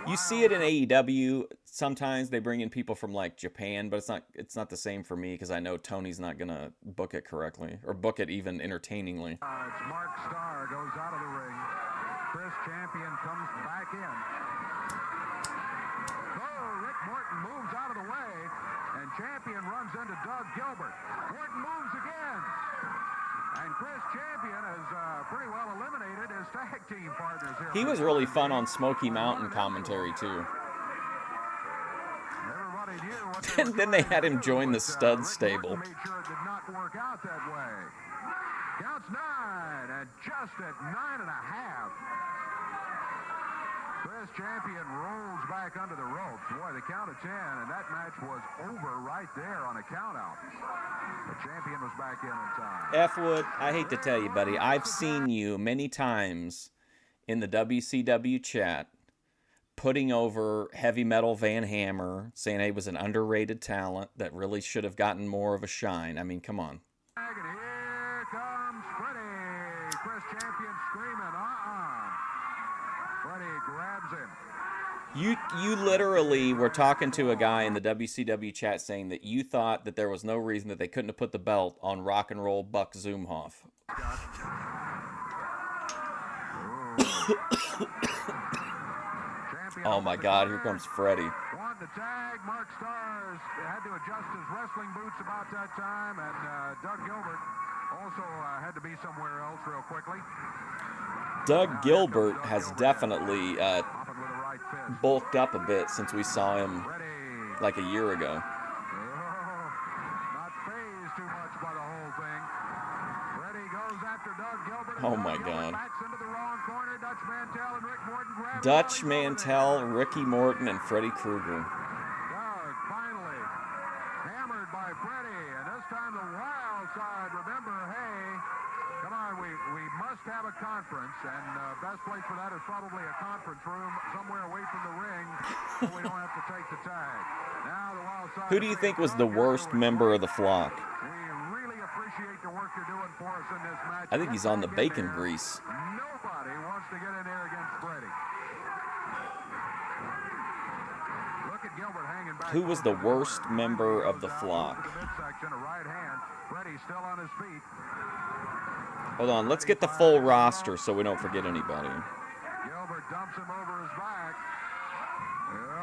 You see it in AEW. Sometimes they bring in people from like Japan, but it's not the same for me, because I know Tony's not gonna book it correctly, or book it even entertainingly. It's Mark Starr goes out of the ring. Chris Champion comes back in. Oh, Rick Morton moves out of the way, and Champion runs into Doug Gilbert. Morton moves again. And Chris Champion has pretty well eliminated his tag team partners here. He was really fun on Smoky Mountain commentary, too. Everybody knew what And then they had him join the stud stable. Rick Morton made sure it did not work out that way. Counts 9, and just at 9.5. Chris Champion rolls back under the ropes. Boy, the count of 10, and that match was over right there on a countout. The Champion was back in time. F-Wood, I hate to tell you, buddy, I've seen you many times in the WCW chat putting over Heavy Metal Van Hammer, saying he was an underrated talent that really should have gotten more of a shine. I mean, come on. And here comes Freddy. Chris Champion screaming, Freddy grabs him. You literally were talking to a guy in the WCW chat saying that you thought that there was no reason that they couldn't have put the belt on Rock and Roll Buck Zumhoff. Oh my God, here comes Freddy. Won the tag. Mark Starr had to adjust his wrestling boots about that time, and Doug Gilbert also had to be somewhere else real quickly. Doug Gilbert has definitely Popping with a right fist. bulked up a bit since we saw him Freddy. like a year ago. Not phased too much by the whole thing. Freddy goes after Doug Gilbert. Oh Doug my Gilbert God. backs into the wrong corner. Dutch Mantell and Rick Morton grab Dutch him. Mantell, Ricky Morton, and Freddy Krueger. Doug finally hammered by Freddy, and this time the Wild Side. Remember, hey, come on, we must have a conference, and best place for that is probably a conference room somewhere away from the ring, so we don't have to take the tag. Now the Wild Side. Who do you think was the worst member of the flock? We really appreciate the work you're doing for us in this match. I think he's on the bacon grease. Nobody wants to get in there against Freddy. Look at Gilbert hanging Who was the worst member of the flock? Hold on, let's get the full roster so we don't forget anybody. Gilbert dumps him over his back.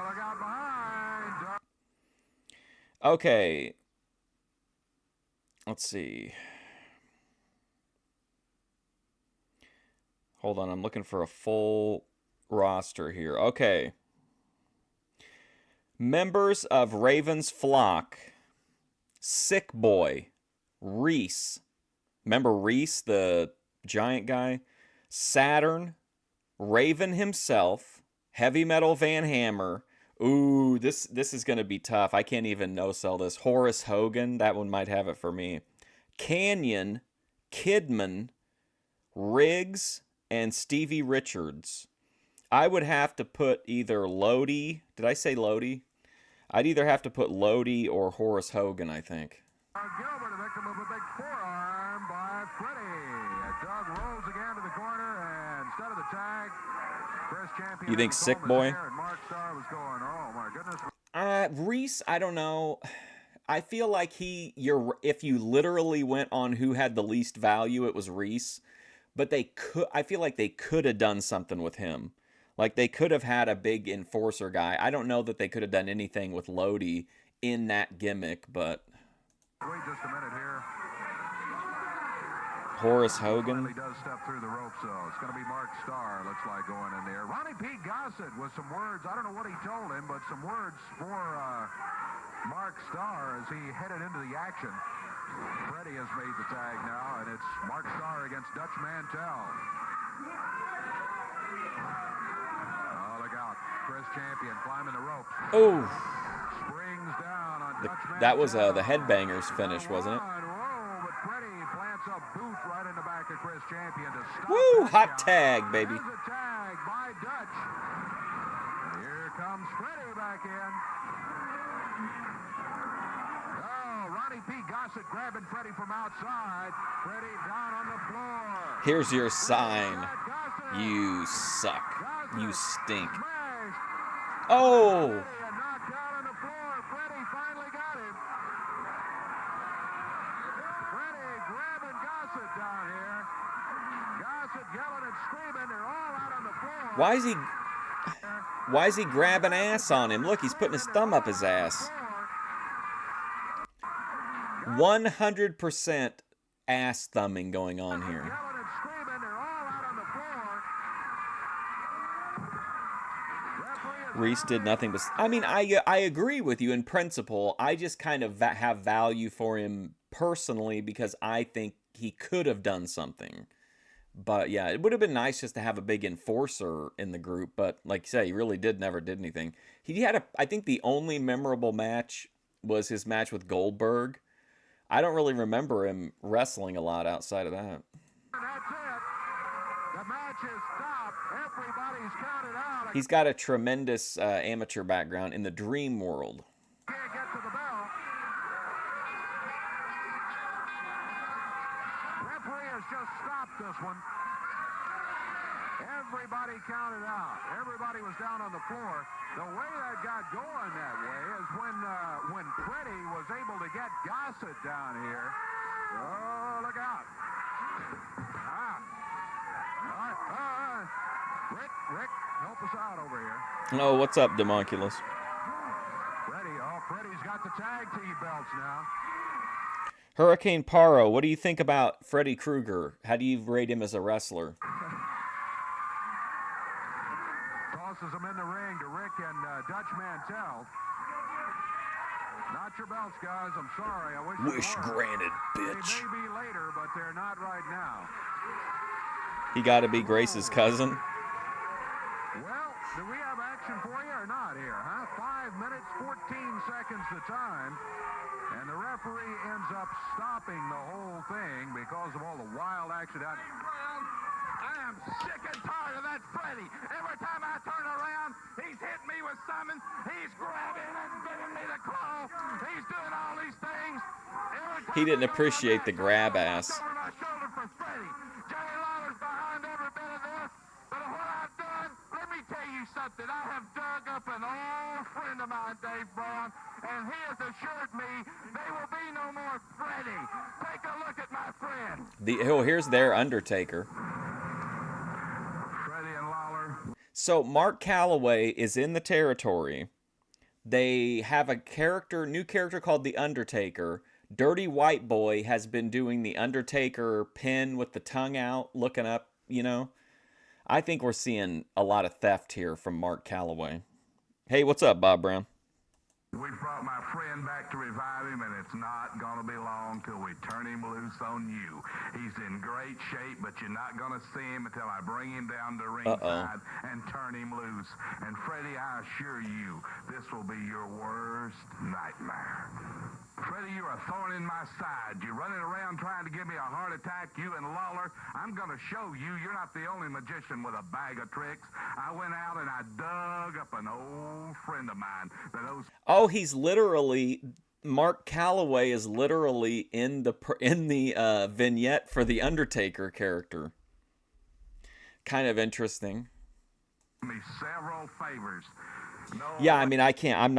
Look out behind. Okay. Let's see. Hold on, I'm looking for a full roster here. Okay. Members of Raven's flock. Sick Boy. Reese. Remember Reese, the giant guy? Saturn. Raven himself. Heavy Metal Van Hammer. Ooh, this is going to be tough. I can't even no-sell this. Horace Hogan. That one might have it for me. Canyon. Kidman. Riggs. And Stevie Richards. I would have to put either Lodi. Did I say Lodi? I'd either have to put Lodi or Horace Hogan, I think. Gilbert, a victim of a big forearm by Freddy. Doug rolls again to the corner, and instead of the tag, Chris Champion. You think Sick Boy? And Mark Starr was going, oh my goodness. Reese, I don't know. I feel like if you literally went on who had the least value, it was Reese. But I feel like they could have done something with him. Like they could have had a big enforcer guy. I don't know that they could have done anything with Lodi in that gimmick, but. Wait just a minute here. Horace Hogan. He does step through the ropes, though. It's going to be Mark Starr, looks like, going in there. Ronnie P. Gossett with some words. I don't know what he told him, but some words for Mark Starr as he headed into the action. Freddy has made the tag now, and it's Mark Starr against Dutch Mantell. Oh, look out. Chris Champion climbing the ropes. Oh. Springs down on Dutch Mantell. That was the Headbangers finish, wasn't it? Whoa, but Freddy plants a boot right in the back of Chris Champion to stop. Woo, hot tag, baby. There's a tag by Dutch. Here comes Freddy back in. Ronnie P. Gossett grabbing Freddy from outside. Freddy down on the floor. Here's your sign. You suck. You stink. Oh! Knocked out on the floor. Freddy finally got him. Freddy grabbing Gossett down here. Gossett yelling and screaming. They're all out on the floor. Why is he grabbing ass on him? Look, he's putting his thumb up his ass. 100% ass thumbing going on here. Reese did nothing but... I mean, I agree with you in principle. I just kind of have value for him personally because I think he could have done something. But yeah, it would have been nice just to have a big enforcer in the group. But like you say, he really never did anything. He had I think the only memorable match was his match with Goldberg. I don't really remember him wrestling a lot outside of that. That's it. The match is stopped. Everybody's counted out. He's got a tremendous amateur background in the dream world. Can't get to the bell. Referee has just stopped this one. Everybody counted out. Everybody was down on the floor. The way that got going that way is when Freddy was able to get Gossett down here. Oh, look out. Rick, help us out over here. Oh, what's up, Demonculus? Freddy's got the tag team belts now. Hurricane Paro, what do you think about Freddy Krueger? How do you rate him as a wrestler? Tosses him in the ring to Rick and Dutch Mantell. Not your belts, guys. I'm sorry. I wish granted, bitch. They may be later, but they're not right now. He got to be Grace's cousin. Well, do we have action for you or not here, huh? 5 minutes, 14 seconds the time. And the referee ends up stopping the whole thing because of all the wild action out. I am sick and tired of that Freddy. Every time I turn around, he's hitting me with something. He's grabbing and giving me the claw. He's doing all these things. He didn't appreciate the grab ass. Over my shoulder for Freddy. Jerry Lawler's behind every bit of this. But what I've done, let me tell you something. that I have dug up an old friend of mine, Dave Brown, and he has assured me there will be no more Freddy. Take a look at my friend. Here's their Undertaker. Freddy and Lawler. So Mark Calloway is in the territory. They have a new character called the Undertaker. Dirty White Boy has been doing the Undertaker pin with the tongue out, looking up, you know. I think we're seeing a lot of theft here from Mark Calloway. Hey, what's up, Bob Brown? We brought my friend back to revive him, and it's not going to be long till we turn him loose on you. He's in great shape, but you're not going to see him until I bring him down to ringside and turn him loose. And Freddie, I assure you, this will be your worst nightmare. Freddie, you're a thorn in my side. You're running around trying to give me a heart attack, you and Lawler. I'm going to show you you're not the only magician with a bag of tricks. I went out and I dug up an old friend of mine that owes... Oh, he's literally... Mark Calloway is literally in the vignette for the Undertaker character. Kind of interesting. ...me several favors. No, yeah, I mean, I'm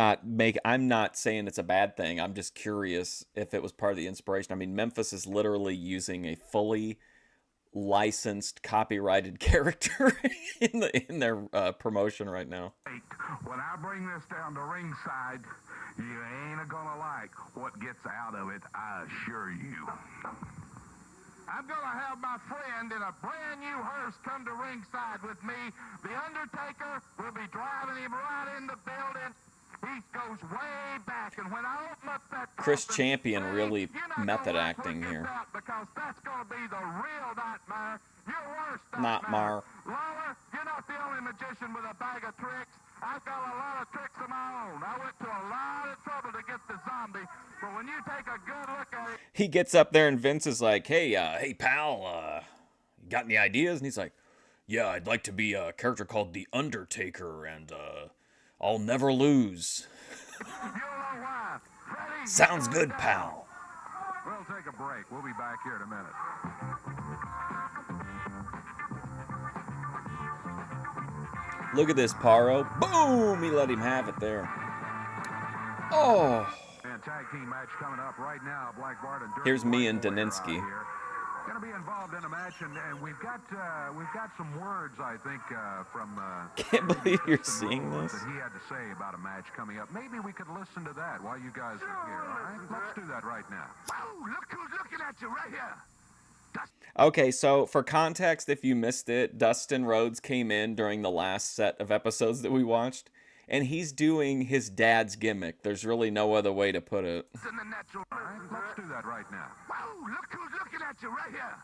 not saying it's a bad thing. I'm just curious if it was part of the inspiration. I mean, Memphis is literally using a fully licensed, copyrighted character in their promotion right now. When I bring this down to ringside, you ain't gonna like what gets out of it, I assure you. I'm going to have my friend in a brand new hearse come to ringside with me. The Undertaker will be driving him right in the building. He goes way back, and when I open up that Chris Champion really method acting here. Because that's going to be the real nightmare. Your worst nightmare. Lawler, you're not the only magician with a bag of tricks. I've got a lot of tricks of my own. I went to a lot of trouble to get the zombie, but when you take a good look at it... He gets up there and Vince is like, hey pal, you got any ideas? And he's like, yeah, I'd like to be a character called the Undertaker, and I'll never lose. You'll know why. Freddy, sounds good, pal. We'll take a break. We'll be back here in a minute. Look at this, Paro. Boom! He let him have it there. Oh! And tag team match coming up right now. Black Bart and here's me and Daninsky. Going to be involved in a match, and we've got some words, I think, from. Can't believe you're seeing this. That he had to say about a match coming up. Maybe we could listen to that while you guys are here. All right, let's do that right now. Oh, look who's looking at you right here. Okay, so for context, if you missed it, Dustin Rhodes came in during the last set of episodes that we watched, and he's doing his dad's gimmick. There's really no other way to put it. All right, let's do that right now. Whoa, look who's looking at you right here.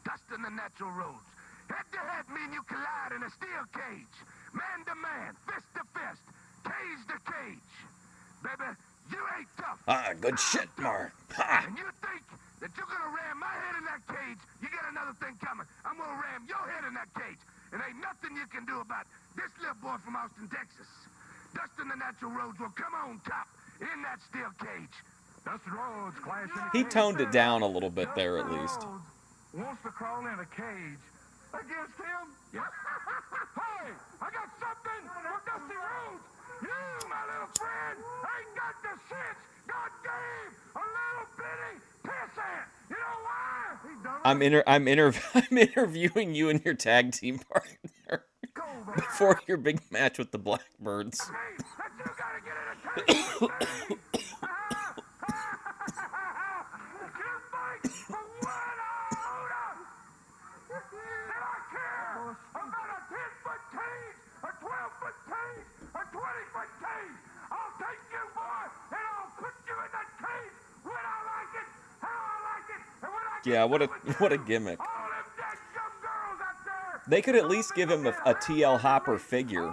Dustin the Natural Rhodes. Head to head, me and you collide in a steel cage. Man to man, fist to fist, cage to cage. Baby, you ain't tough. Ah, good shit, Mark. Ha! And you think that you're gonna ram my head in that cage, you got another thing coming. I'm gonna ram your head in that cage. And ain't nothing you can do about this little boy from Austin, Texas. Dustin the Natural Rhodes will come on top in that steel cage. Dustin Rhodes clashing. He toned it down a little bit there, at least. Wants to crawl in a cage against him? Yes. Hey, I got something for Dusty Rhodes. You, my little friend, ain't got the sense God gave a little bitty piss ant. You know why? I'm interviewing you and your tag team partner before your big match with the Blackbirds. Hey, that you gotta get in a cage with me. You fight for one owner. And I care about a 10-foot cage, a 12-foot cage, a 20-foot cage. I'll take you, boy, and I'll put you in that cage when I like it, how I like it, and when I Yeah, what a gimmick. all them dead young girls out there. They could at least give him a TL Hopper figure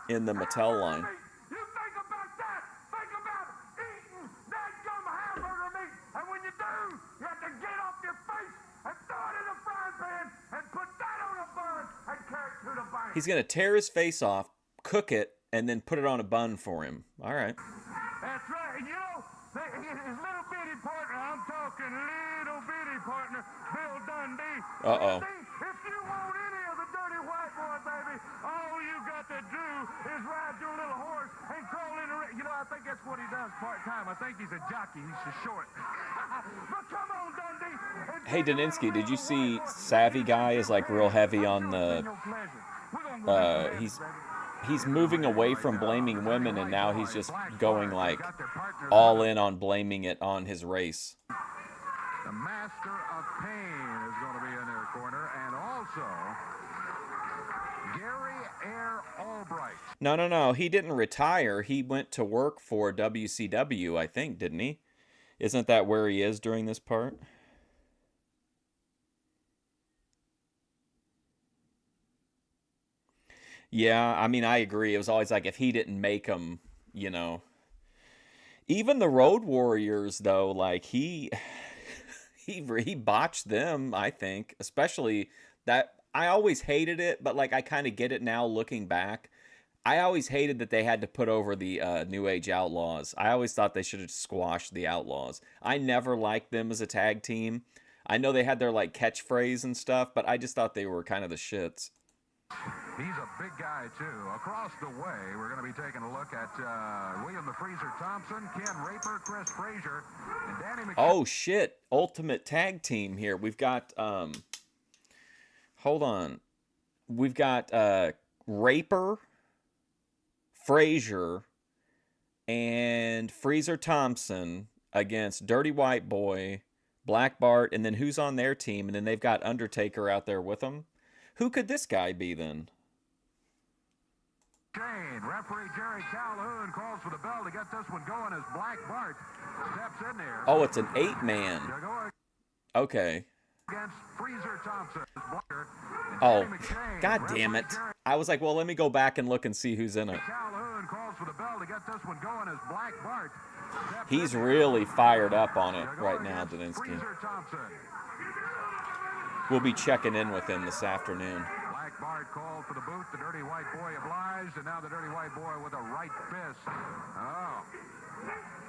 in the Mattel line. You think about that. Think about eating that gum hamburger meat. And when you do, you have to get off your face and throw it in a frying pan and put that on a bun and carry it to the bank. He's going to tear his face off, cook it, and then put it on a bun for him. All right. That's right. And you know, his little bitty partner, I'm talking little bitty partner, Bill Dundee. Uh-oh. Dundee, if you want any of the dirty white boy, baby, all you got to do is ride your little horse and crawl in the ring. You know, I think that's what he does part-time. I think he's a jockey. He's just short. But come on, Dundee. Hey, Daninsky, did you see Savvy Guy is like real heavy on the... he's moving away from blaming women, and now he's just going like all in on blaming it on his race. The Master of Pain is going to be in their corner, and also Gary Air Albright. No. He didn't retire. He went to work for WCW, I think, didn't he? Isn't that where he is during this part? Yeah, I mean, I agree. It was always like if he didn't make them, you know. Even the Road Warriors, though, like he botched them, I think. Especially that I always hated it, but like I kind of get it now looking back. I always hated that they had to put over the New Age Outlaws. I always thought they should have squashed the Outlaws. I never liked them as a tag team. I know they had their like catchphrase and stuff, but I just thought they were kind of the shits. He's a big guy, too. Across the way, we're going to be taking a look at William the Freezer Thompson, Ken Raper, Chris Frazier, and Danny McKay. Oh, shit. Ultimate tag team here. We've got, hold on. We've got Raper, Frazier, and Freezer Thompson against Dirty White Boy, Black Bart, and then who's on their team? And then they've got Undertaker out there with them. Who could this guy be then? Shane, referee Jerry Calhoun calls for the bell to get this one going as Black Bart steps in there. Oh, it's an 8-man. Okay. Against Freezer Thompson. Oh, god damn it. I was like, well, let me go back and look and see who's in it. Calhoun calls for the bell to get this one going as Black Bart. He's really fired up on it right now, Daninsky. We'll be checking in with him this afternoon. Black Bart called for the boot. The Dirty White Boy obliged, and now the Dirty White Boy with a right fist. Oh.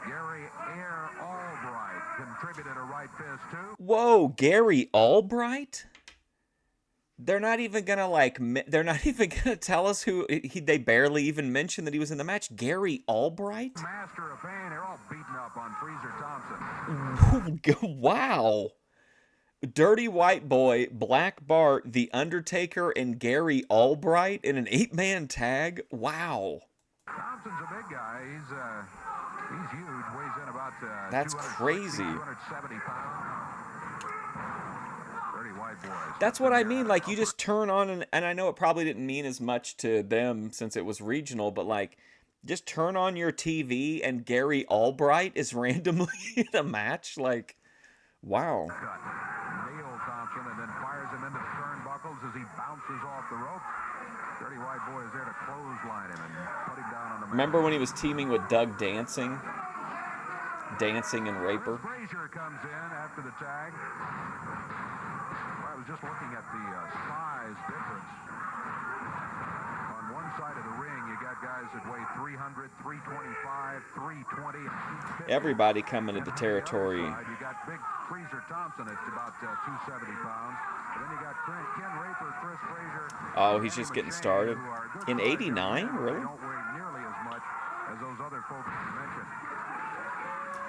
Gary Air Albright contributed a right fist, too. Whoa, Gary Albright? They're not even gonna tell us who they barely even mentioned that he was in the match. Gary Albright? Master of Pain, they're all beaten up on Freezer Thompson. Wow. Dirty White Boy, Black Bart, The Undertaker, and Gary Albright in an 8-man tag? Wow. Thompson's a big guy. He's huge. Weighs in about that's crazy. 270 pounds. Dirty White Boy. That's what I mean. Like, you just turn on, and I know it probably didn't mean as much to them since it was regional, but like, just turn on your TV and Gary Albright is randomly in a match. Like, wow. Nails Thompson and then fires him into the turnbuckles as he bounces off the rope. Dirty White Boy is there to clothesline him and put him down on the mat. Remember when he was teaming with Doug Dancing and Raper? Frazier comes in after the tag. I was just looking at the size difference. On one side of the ring, you got guys that weigh 300, 325, 320. Everybody coming to the territory. You got big Freezer Thompson at about 270 pounds. And then you got Ken Raper, Chris Frazier. Oh, he's just getting started. In 89, really? They don't weigh nearly as much as those other folks you mentioned.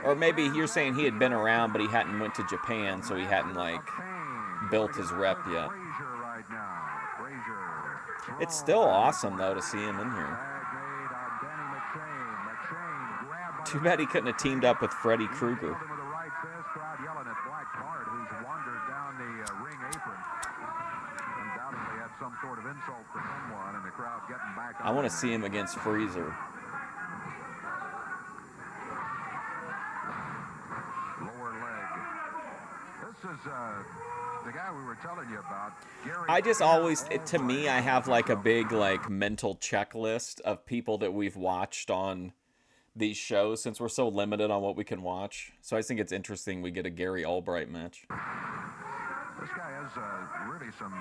Or maybe you're saying he had been around, but he hadn't went to Japan, so he hadn't, like, built his rep yet. It's still awesome, though, to see him in here. Too bad he couldn't have teamed up with Freddy Krueger. I want to see him against Freezer. Lower leg. This is the guy we were telling you about. I just always, to me, I have like a big like mental checklist of people that we've watched on these shows since we're so limited on what we can watch. So I think it's interesting we get a Gary Albright match. This guy has really some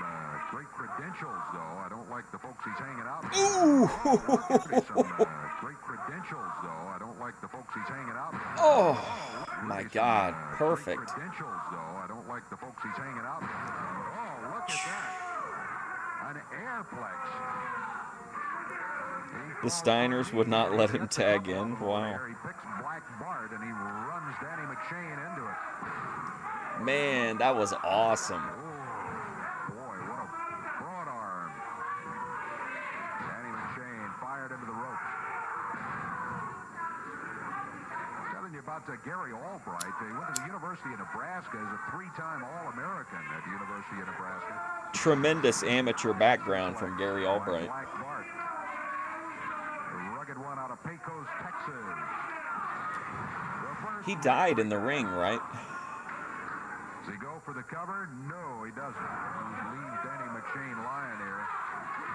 great credentials, though. I don't like the folks he's hanging out with. Ooh! Great credentials, though. I don't like the folks he's hanging out with. Oh, my God. Perfect. Great credentials, though. I don't like the folks he's hanging out with. Oh, look at that. An airplex. He The Steiners would not let him tag in. Wow. He picks Black Bart and he runs Danny McShane into it. Man, that was awesome. Oh, boy, what a broad arm. Danny McShane fired into the ropes. Telling you about Gary Albright. He went to the University of Nebraska as a 3-time All-American at the University of Nebraska. Tremendous amateur background from Gary Albright. Black Bart. The rugged one out of Pecos, Texas. He died in the ring, right? Does he go for the cover? No, he doesn't. He leaves Danny McShane lying here.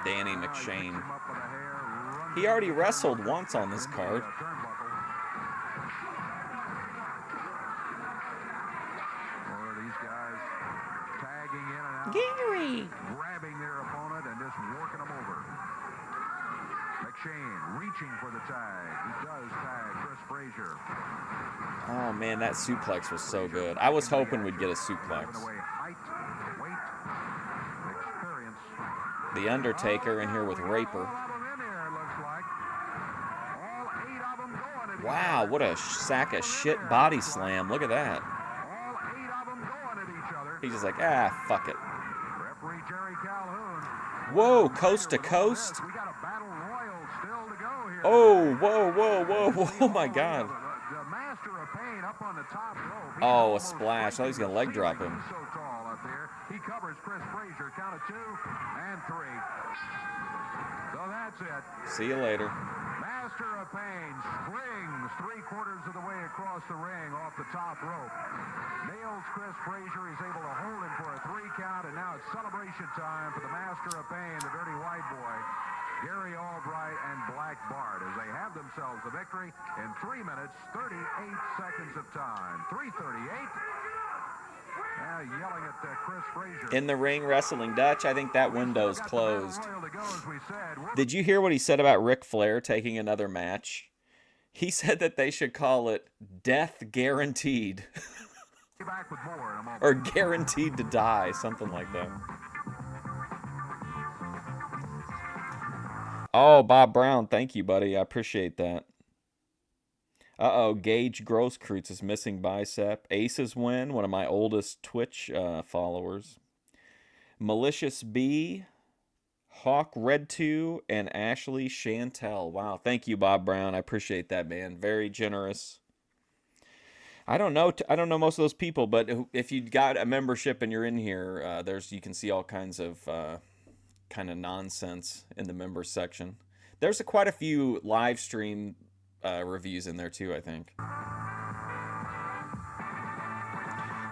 Danny He McShane. picks him up with a hair, runs He already into the wrestled turnbuckle. once on this In the, card. turnbuckle. Or these guys tagging in and out. Gary! Grabbing their opponent and just working them over. McShane reaching for the tag. He does tag Chris Frazier. Oh, man, that suplex was so good. I was hoping we'd get a suplex. Giving away height, weight, experience. The Undertaker in here with Raper. All of them in there, it looks like. All 8 of them going at each Wow, other. what a sack of shit body slam. Look at that. All 8 of them going at each other. He's just like, ah, fuck it. Referee Jerry Calhoun. Whoa, coast to coast. We got a battle royal still to go here. Oh, whoa, whoa, whoa, whoa. Oh, my God. The master of pain up on the top rope. He's Oh, a almost splash. I thought he was going to leg drop him. He's so tall up there. He covers Chris Frazier. Count of 2 and 3. So that's it. See you later. Master of Pain springs 3/4 of the way across the ring off the top rope. Nails Chris Frazier. He's able to hold him for a 3 count, and now it's celebration time for the Master of Pain, the Dirty White Boy, Gary Albright and Black Bart, as they have themselves a victory in 3 minutes, 38 seconds of time. 3:38. Yelling at Chris Frazier. In the ring wrestling, Dutch, I think that window's Got the battle closed. royal to go, as we said. We're Did you hear what he said about Ric Flair taking another match? He said that they should call it Death Guaranteed. back with more in a moment. Or Guaranteed to Die, something like that. Oh, Bob Brown, thank you, buddy. I appreciate that. Uh-oh, Gage Grosskreutz is missing bicep. Aces win, one of my oldest Twitch followers. Malicious B, Hawk Red 2, and Ashley Chantel. Wow, thank you, Bob Brown. I appreciate that, man. Very generous. I don't know most of those people, but if you got a membership and you're in here, you can see all kinds of kind of nonsense in the members section. There's quite a few live stream reviews in there too, I think.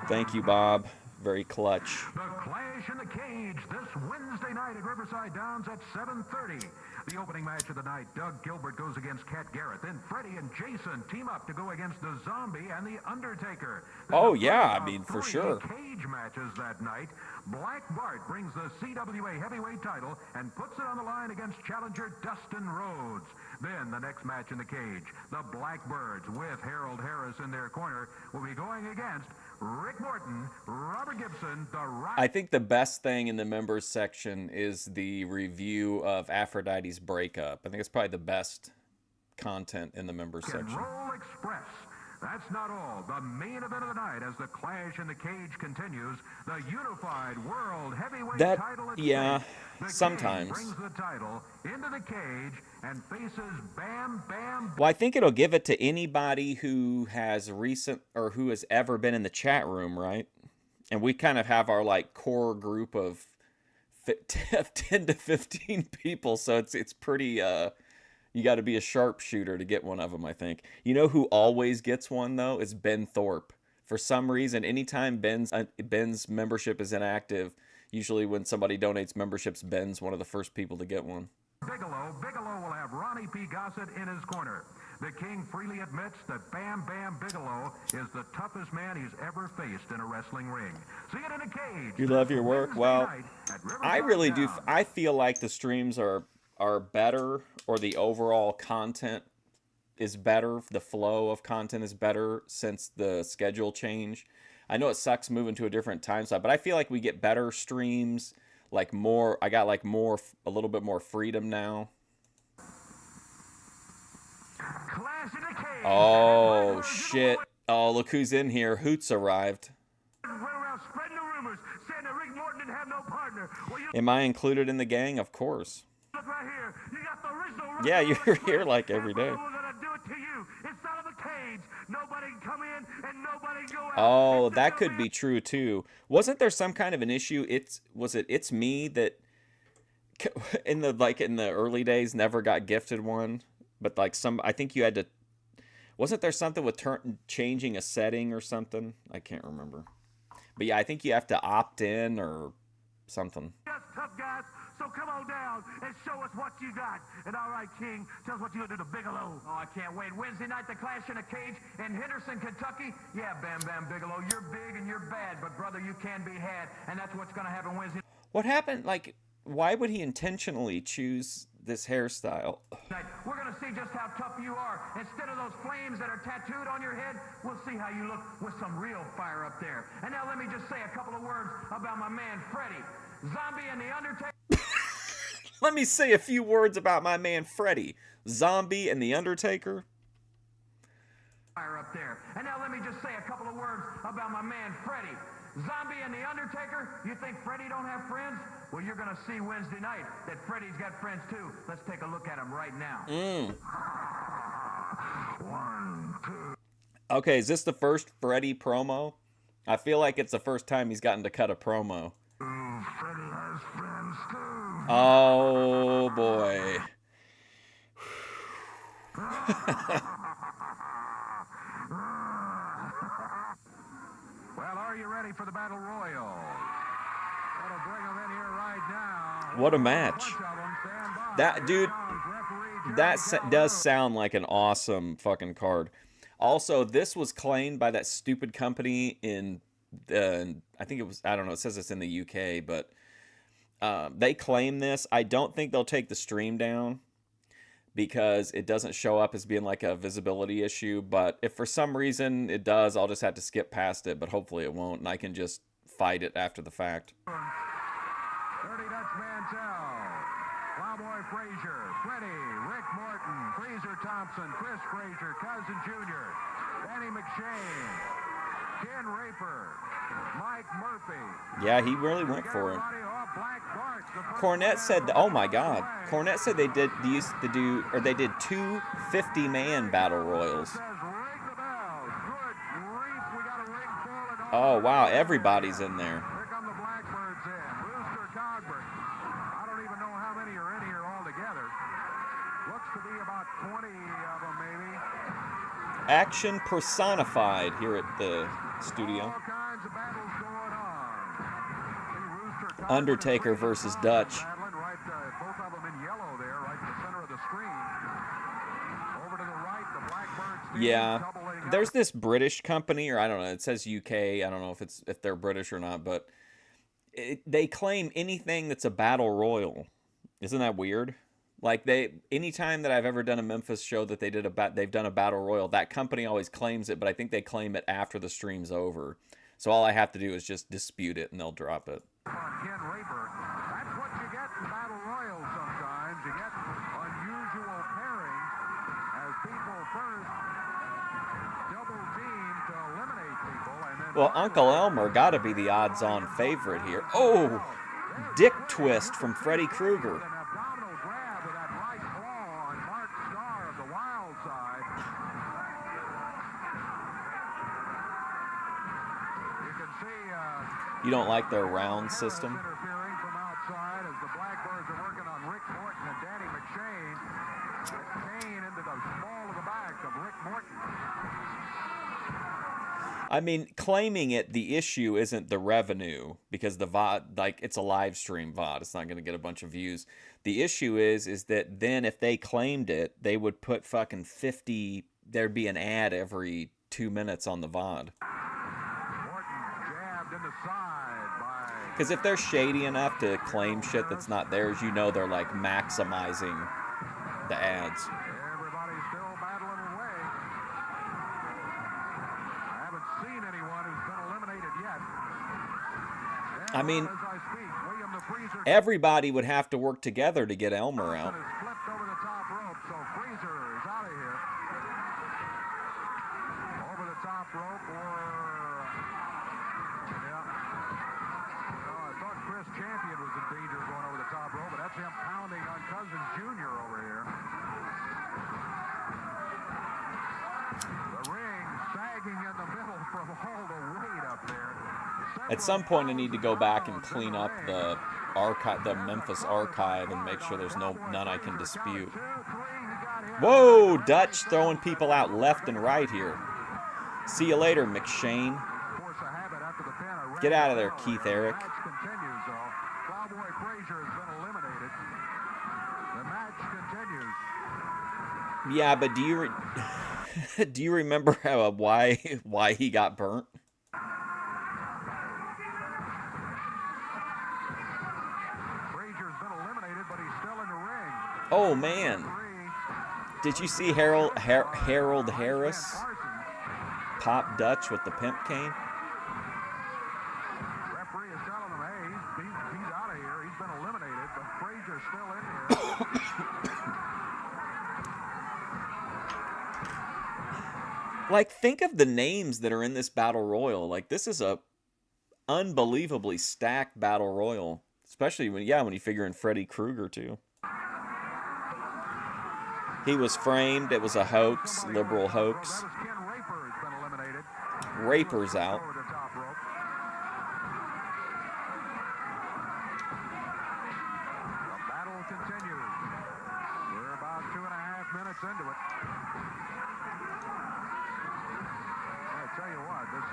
Thank you, Bob. Very clutch. The Clash in the Cage this Wednesday night at Riverside Downs at 7:30. The opening match of the night, Doug Gilbert goes against Cat Garrett. Then Freddy and Jason team up to go against the Zombie and the Undertaker. Then Oh, the yeah, first I mean, of for 3 sure. cage matches that night. Black Bart brings the CWA heavyweight title and puts it on the line against challenger Dustin Rhodes. Then the next match in the cage, the Blackbirds with Harold Harris in their corner will be going against Rick Morton, Robert Gibson, the Rock. I think the best thing in the members section is the review of Aphrodite's breakup. I think it's probably the best content in the members and section. Roll Express. That's not all. The main event of the night, as the Clash in the Cage continues, the unified world heavyweight title at Yeah, stake. The King sometimes. brings the title into the cage and faces Bam Bam. Well, I think it'll give it to anybody who has recent or who has ever been in the chat room, right? And we kind of have our like core group of 10 to 15 people, so it's pretty you got to be a sharpshooter to get one of them, I think. You know who always gets one though? Is Ben Thorpe. For some reason, anytime Ben's membership is inactive, usually when somebody donates memberships, Ben's one of the first people to get one. Bigelow will have Ronnie P. Gossett in his corner. The King freely admits that Bam Bam Bigelow is the toughest man he's ever faced in a wrestling ring. See it in a cage. You love your work? Wednesday Well, night at Riverside I really do. Downs. I feel like the streams are better, or the overall content is better. The flow of content is better since the schedule change. I know it sucks moving to a different time slot, but I feel like we get better streams. Like more, I got like more, a little bit more freedom now. Oh, shit. Oh, look who's in here. Hoots arrived. Went around spreading the rumors, saying that Rick Morton didn't have no partner. Well, you Am I included in the gang? Of course. look right here. You got the original. Yeah, you're here like every day. We're gonna do it to you. Inside of the cage. Nobody can come in and nobody can go out. Oh, It's the that could WF be true too. Wasn't there some kind of an issue? It's me that in the early days never got gifted one, but like I think you had to. Wasn't there something with changing a setting or something? I can't remember. But yeah, I think you have to opt in or something. Yes, tough guys. So come on down and show us what you got. And all right, King, tell us what you gonna do to Bigelow. Oh, I can't wait. Wednesday night, the Clash in a Cage in Henderson, Kentucky. Yeah, Bam Bigelow, you're big and you're bad, but brother, you can be had, and that's what's gonna happen Wednesday What happened? Like, why would he intentionally choose this hairstyle? night. We're gonna see just how tough you are. Instead of those flames that are tattooed on your head, we'll see how you look with some real fire up there. And now let me just say a couple of words about my man Freddy, Zombie and the Undertaker. Let me say a few words about my man Freddy, Zombie and the Undertaker. Fire up there. And now let me just say a couple of words about my man Freddy, Zombie and the Undertaker. You think Freddy don't have friends? Well, you're gonna see Wednesday night that Freddy's got friends too. Let's take a look at him right now. Okay, is this the first Freddy promo? I feel like it's the first time he's gotten to cut a promo. Freddy has friends too. Oh boy. Well, are you ready for the Battle Royal? That'll bring them in here right now. What a match. Bunch of them stand by. That dude, Referee that Jerry does Lawler. sound like an awesome fucking card. Also, this was claimed by that stupid company in I think it was, I don't know, it says it's in the UK, but they claim this. I don't think they'll take the stream down because it doesn't show up as being like a visibility issue. But if for some reason it does, I'll just have to skip past it, but hopefully it won't, and I can just fight it after the fact. Dirty Dutch Mantell, Plowboy Frazier, Freddy, Rick Morton, Freezer Thompson, Chris Frazier, Cousin Jr., Danny McShane, Ken Raper, Mike Murphy. Yeah, he really went for it. Everybody off Black Bart, the first Cornette said, player oh my on God, the way. Cornette said they did two 50-man battle royals. Says, ring the bell. Good grief, we got a ring full and Oh all wow, the way. everybody's in there. Here come the Blackbirds in. Rooster Cogburn. I don't even know how many are in here altogether. Looks to be about 20 of them, maybe. Action personified here at the studio. All kinds of battles going on. See Rooster Cogburn Undertaker and Freddie versus Krueger Dutch. battling right, both of them in yellow there, right in the center of the screen. Over to the right, the Blackbirds. Yeah, doubling up. there's this British company, or I don't know, it says UK. I don't know if they're British or not, but they claim anything that's a battle royal. Isn't that weird? Like anytime that I've ever done a Memphis show that they've done a battle royal, that company always claims it, but I think they claim it after the stream's over. So all I have to do is just dispute it, and they'll drop it. On Ken Raper. That's what you get in battle royals sometimes. You get unusual pairings as people first double team to eliminate people. And then Well, Uncle Elmer got to be the odds-on favorite here. Oh, dick twist from Freddy Krueger. with an abdominal grab with that right claw on Mark Starr of the Wild Side. You can see You don't like their round Harris system? interfering from outside as the Blackbirds are working on Rick Morton and Danny McShane. McShane into the small of the back of Rick Morton. I mean, claiming it, the issue isn't the revenue, because the VOD, like, it's a live stream VOD. It's not going to get a bunch of views. The issue is that then if they claimed it, they would put fucking 50, there'd be an ad every 2 minutes on the VOD. Morton jabbed in the side by... Because if they're shady enough to claim shit that's not theirs, you know they're, like, maximizing the ads. Everybody's still battling away. I haven't seen anyone who's been eliminated yet. I mean, As I speak, William the Freezer everybody would have to work together to get Elmer out. Johnson is flipped over the top rope, so Freezer is out of here. At some point, I need to go back and clean up the archive, the Memphis archive, and make sure there's none I can dispute. Whoa, Dutch throwing people out left and right here. See you later, McShane. Get out of there, Keith Eric. Yeah, but do you do you remember why he got burnt? Oh man, did you see Harold Harris pop Dutch with the pimp cane? Referee is telling him, hey, he's out of here. He's been eliminated, but Frazier's still in here. Like, think of the names that are in this battle royal. Like, this is a unbelievably stacked battle royal, especially when you figure in Freddy Krueger too. He was framed. It was a hoax, liberal hoax. Raper's out. The battle continues. We're about 2.5 minutes into it. I tell you what, this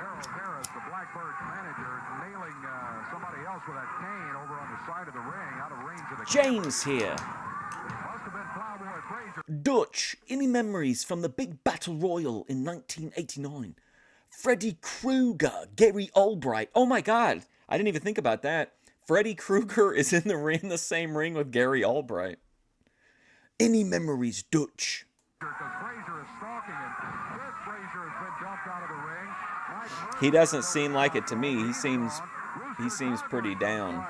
Harold Harris, the Blackbird's manager, nailing somebody else with that cane over on the side of the ring, out of range of the James here. Must have been Plowboy Frazier. Dutch, any memories from the big battle royal in 1989? Freddy Krueger, Gary Albright. Oh my God, I didn't even think about that. Freddy Krueger is in the same ring with Gary Albright. Any memories, Dutch? Because Frazier is stalking him. This Frazier has been dumped out of the ring. He doesn't seem like it to me. He seems pretty down.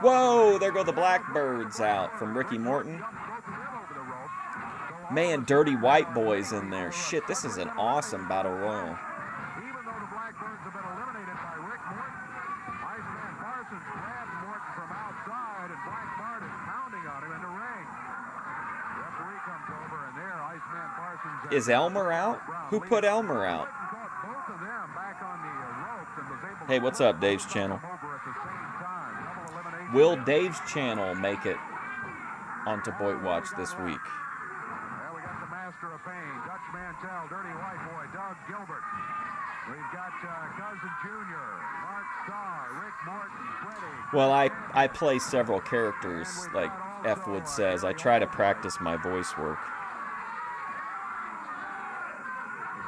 Whoa, there go the Blackbirds out from Ricky Morton. Man, Dirty White Boy's in there. Shit, this is an awesome battle royal. Even though the Blackbirds have been eliminated by Rick Morton, Iceman Parsons grabs Morton from outside, and Blackbird is pounding on him in the ring. Referee comes over, and there, Iceman Parsons. Is Elmer out? Who put Elmer out? Both of them back on the ropes and was able Hey, what's up, Dave's channel? Will Dave's channel make it onto Boyd Watch this week? Well, we got the Master of Pain, Dutch Mantell, Dirty White Boy, Doug Gilbert. We've got Cousin Jr., Mark Starr, Rick Morton, Freddy. Well, I play several characters, like F. Wood says. I try to practice my voice work.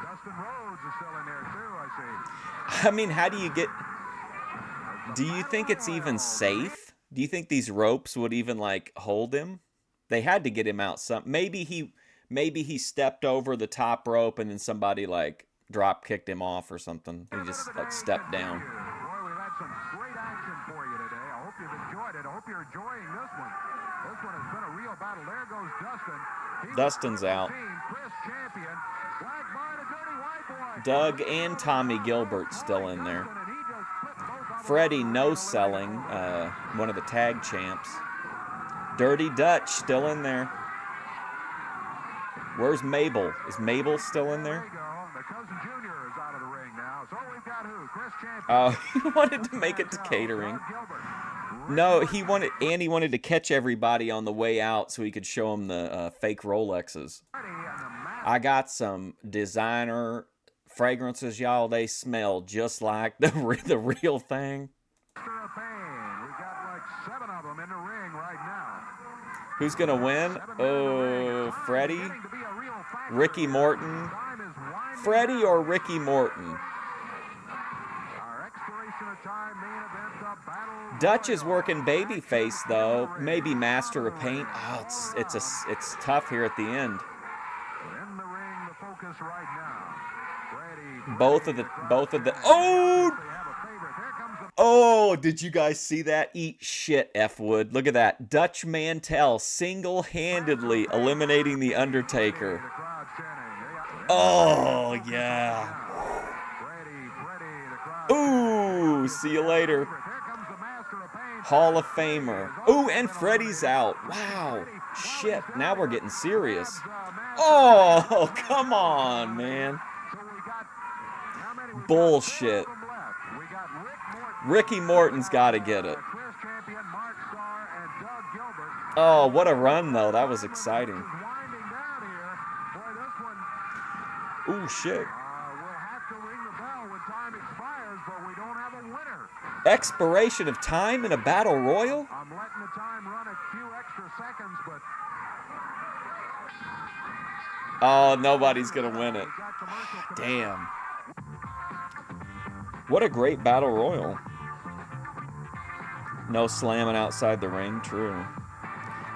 Dustin Rhodes is still in there, too, I see. I mean, how do you get... Do you think it's even safe? Do you think these ropes would even, like, hold him? They had to get him out some... Maybe he stepped over the top rope and then somebody, like, drop kicked him off or something. He just, like, stepped down. Boy, we've had some great action for you today. I hope you've enjoyed it. I hope you're enjoying this one. This one has been a real battle. There goes Dustin. Dustin's out. Chris Champion. Blackbird, a Dirty White Boy. Doug and Tommy Gilbert still in there. Freddy no-selling, one of the tag champs. Dirty Dutch still in there. Where's Mabel? Is Mabel still in there? The Cousin Jr. is out of the ring now. So we've got who? Chris Champion. Oh, he wanted to make it to catering. No, he wanted to catch everybody on the way out so he could show them the fake Rolexes. I got some designer fragrances, y'all. They smell just like the real thing. We've got like 7 of them in the ring right now. Who's gonna win? Oh, Freddy, Ricky Morton, Freddy or Ricky Morton? Dutch is working babyface though. Maybe Master of Paint. Oh, it's tough here at the end. In the ring, the focus right now. Both of the oh, did you guys see that? Eat shit, F. Wood. Look at that. Dutch Mantell single-handedly eliminating the Undertaker. Oh, yeah. Ooh, see you later. Hall of Famer. Ooh, and Freddy's out. Wow. Shit, now we're getting serious. Oh, come on, man. Bullshit. Ricky Morton's got to get it. Chris champion Mark Starr and Doug Gilbert. Oh, what a run, though. That was exciting. Winding down here. Boy, this one. Ooh, shit. We'll have to ring the bell when time expires, but we don't have a winner. Expiration of time in a battle royal? I'm letting the time run a few extra seconds, but Oh, nobody's going to win it. Damn. What a great battle royal. No slamming outside the ring, true.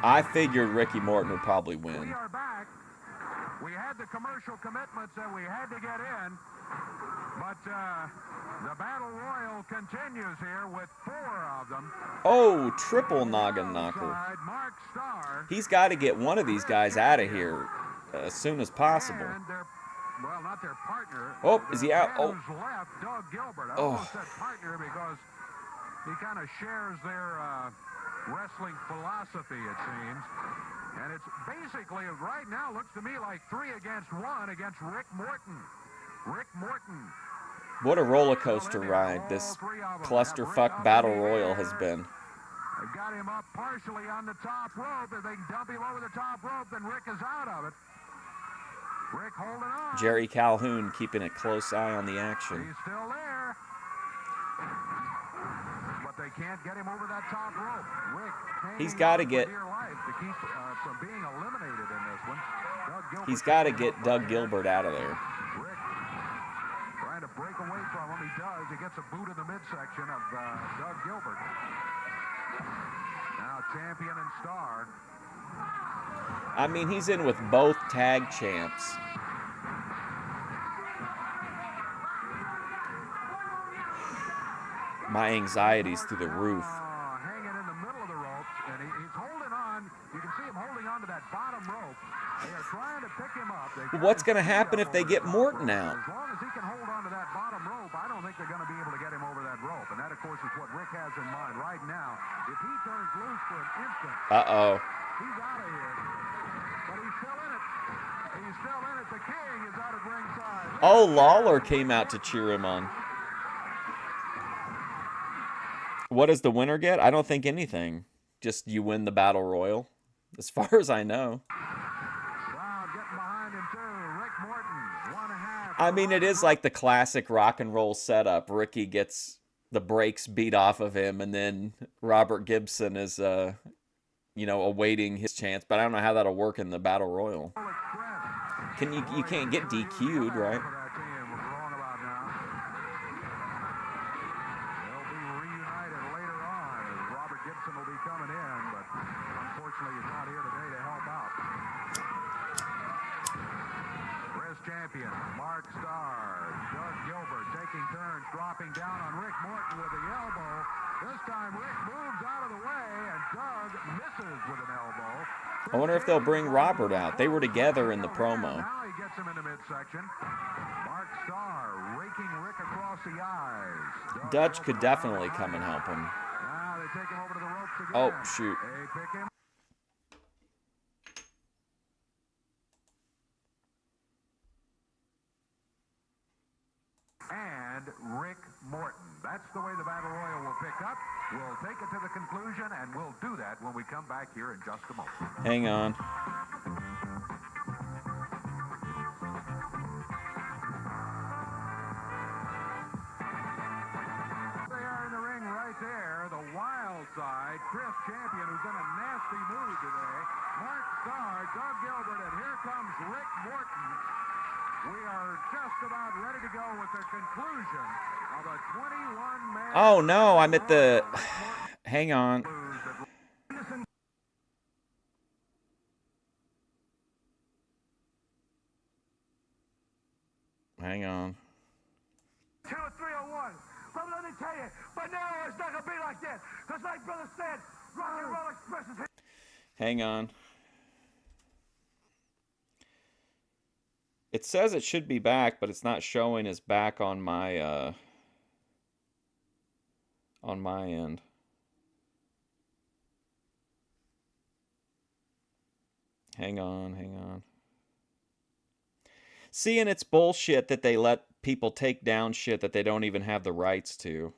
I figured Ricky Morton would probably we win. are back. We had the commercial commitments that we had to get in, but the battle royal continues here with 4 of them. Oh, triple noggin knocker. Mark Starr. He's got to get one of these guys out of here as soon as possible. And well, not their partner. Oh, is he out? The Oh. man who's left, Doug Gilbert. I Oh. almost said partner because he kind of shares their wrestling philosophy, it seems. And it's basically, right now, looks to me like 3 against 1 against Rick Morton. Rick Morton. What a roller coaster ride this clusterfuck battle royal has been. They've got him up partially on the top rope. If they can dump him over the top rope, then Rick is out of it. Rick holding on. Jerry Calhoun keeping a close eye on the action. He's still there. But they can't get him over that top rope. Rick He's got to get. dear life to keep from being eliminated in this one. Doug Gilbert He's got to get Doug Gilbert out of there. Rick trying to break away from him. He does. He gets a boot in the midsection of Doug Gilbert. Now champion and star. I mean, he's in with both tag champs. My anxiety's through the roof. Hanging in the middle of the ropes, and he's holding on. You can see him holding on to that bottom rope. They are trying to pick him up. What's going to happen if they get Morton out? As long as he can hold on to that bottom rope, I don't think they're going to be able to get him over that rope. And that, of course, is what Rick has in mind right now. If he turns loose for an instant, Uh-oh. he's out of here. But he's still in it. He's still in it. The king is out at ringside. Oh, Lawler came out to cheer him on. What does the winner get? I don't think anything. Just you win the battle royal, as far as I know. Crowd getting behind him, too. Rick Morton, 1.5. I mean, it is like the classic rock and roll setup. Ricky gets the brakes beat off of him, and then Robert Gibson is, awaiting his chance. But I don't know how that'll work in the battle royal. You can't get DQ'd, right? Champion Mark Starr, Doug Gilbert taking turns, dropping down on Rick Morton with the elbow. This time Rick moves out of the way, and Doug misses with an elbow. I wonder if they'll bring Robert out. They were together in the promo. Now he gets him in the midsection. Mark Starr raking Rick across the eyes. Dutch could definitely come and help him. Now they take him over to the ropes again. Oh, shoot. They pick him. And Rick Morton. That's the way the Battle Royal will pick up. We'll take it to the conclusion, and we'll do that when we come back here in just a moment. Hang on. They are in the ring right there. The Wild Side, Chris Champion, who's in a nasty mood today. Mark Starr, Doug Gilbert, and here comes Rick Morton. We are just about ready to go with the conclusion of a 21-man... Oh, no, I'm at the... Hang on. Hang on. 2 or 301. But let me tell you, but now it's not going to be like that. Because like Brother said, Rock and Roll Express is... Hang on. It says it should be back, but it's not showing as back on my end. Hang on. See, and it's bullshit that they let people take down shit that they don't even have the rights to.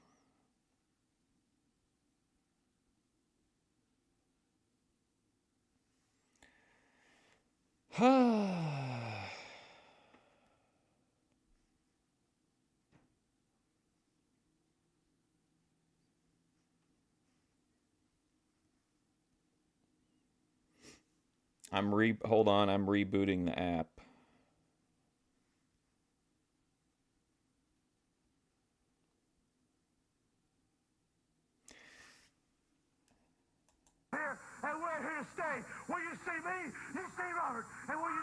Hold on, I'm rebooting the app. Here, and we're here to stay. When you see me, you see Robert. And when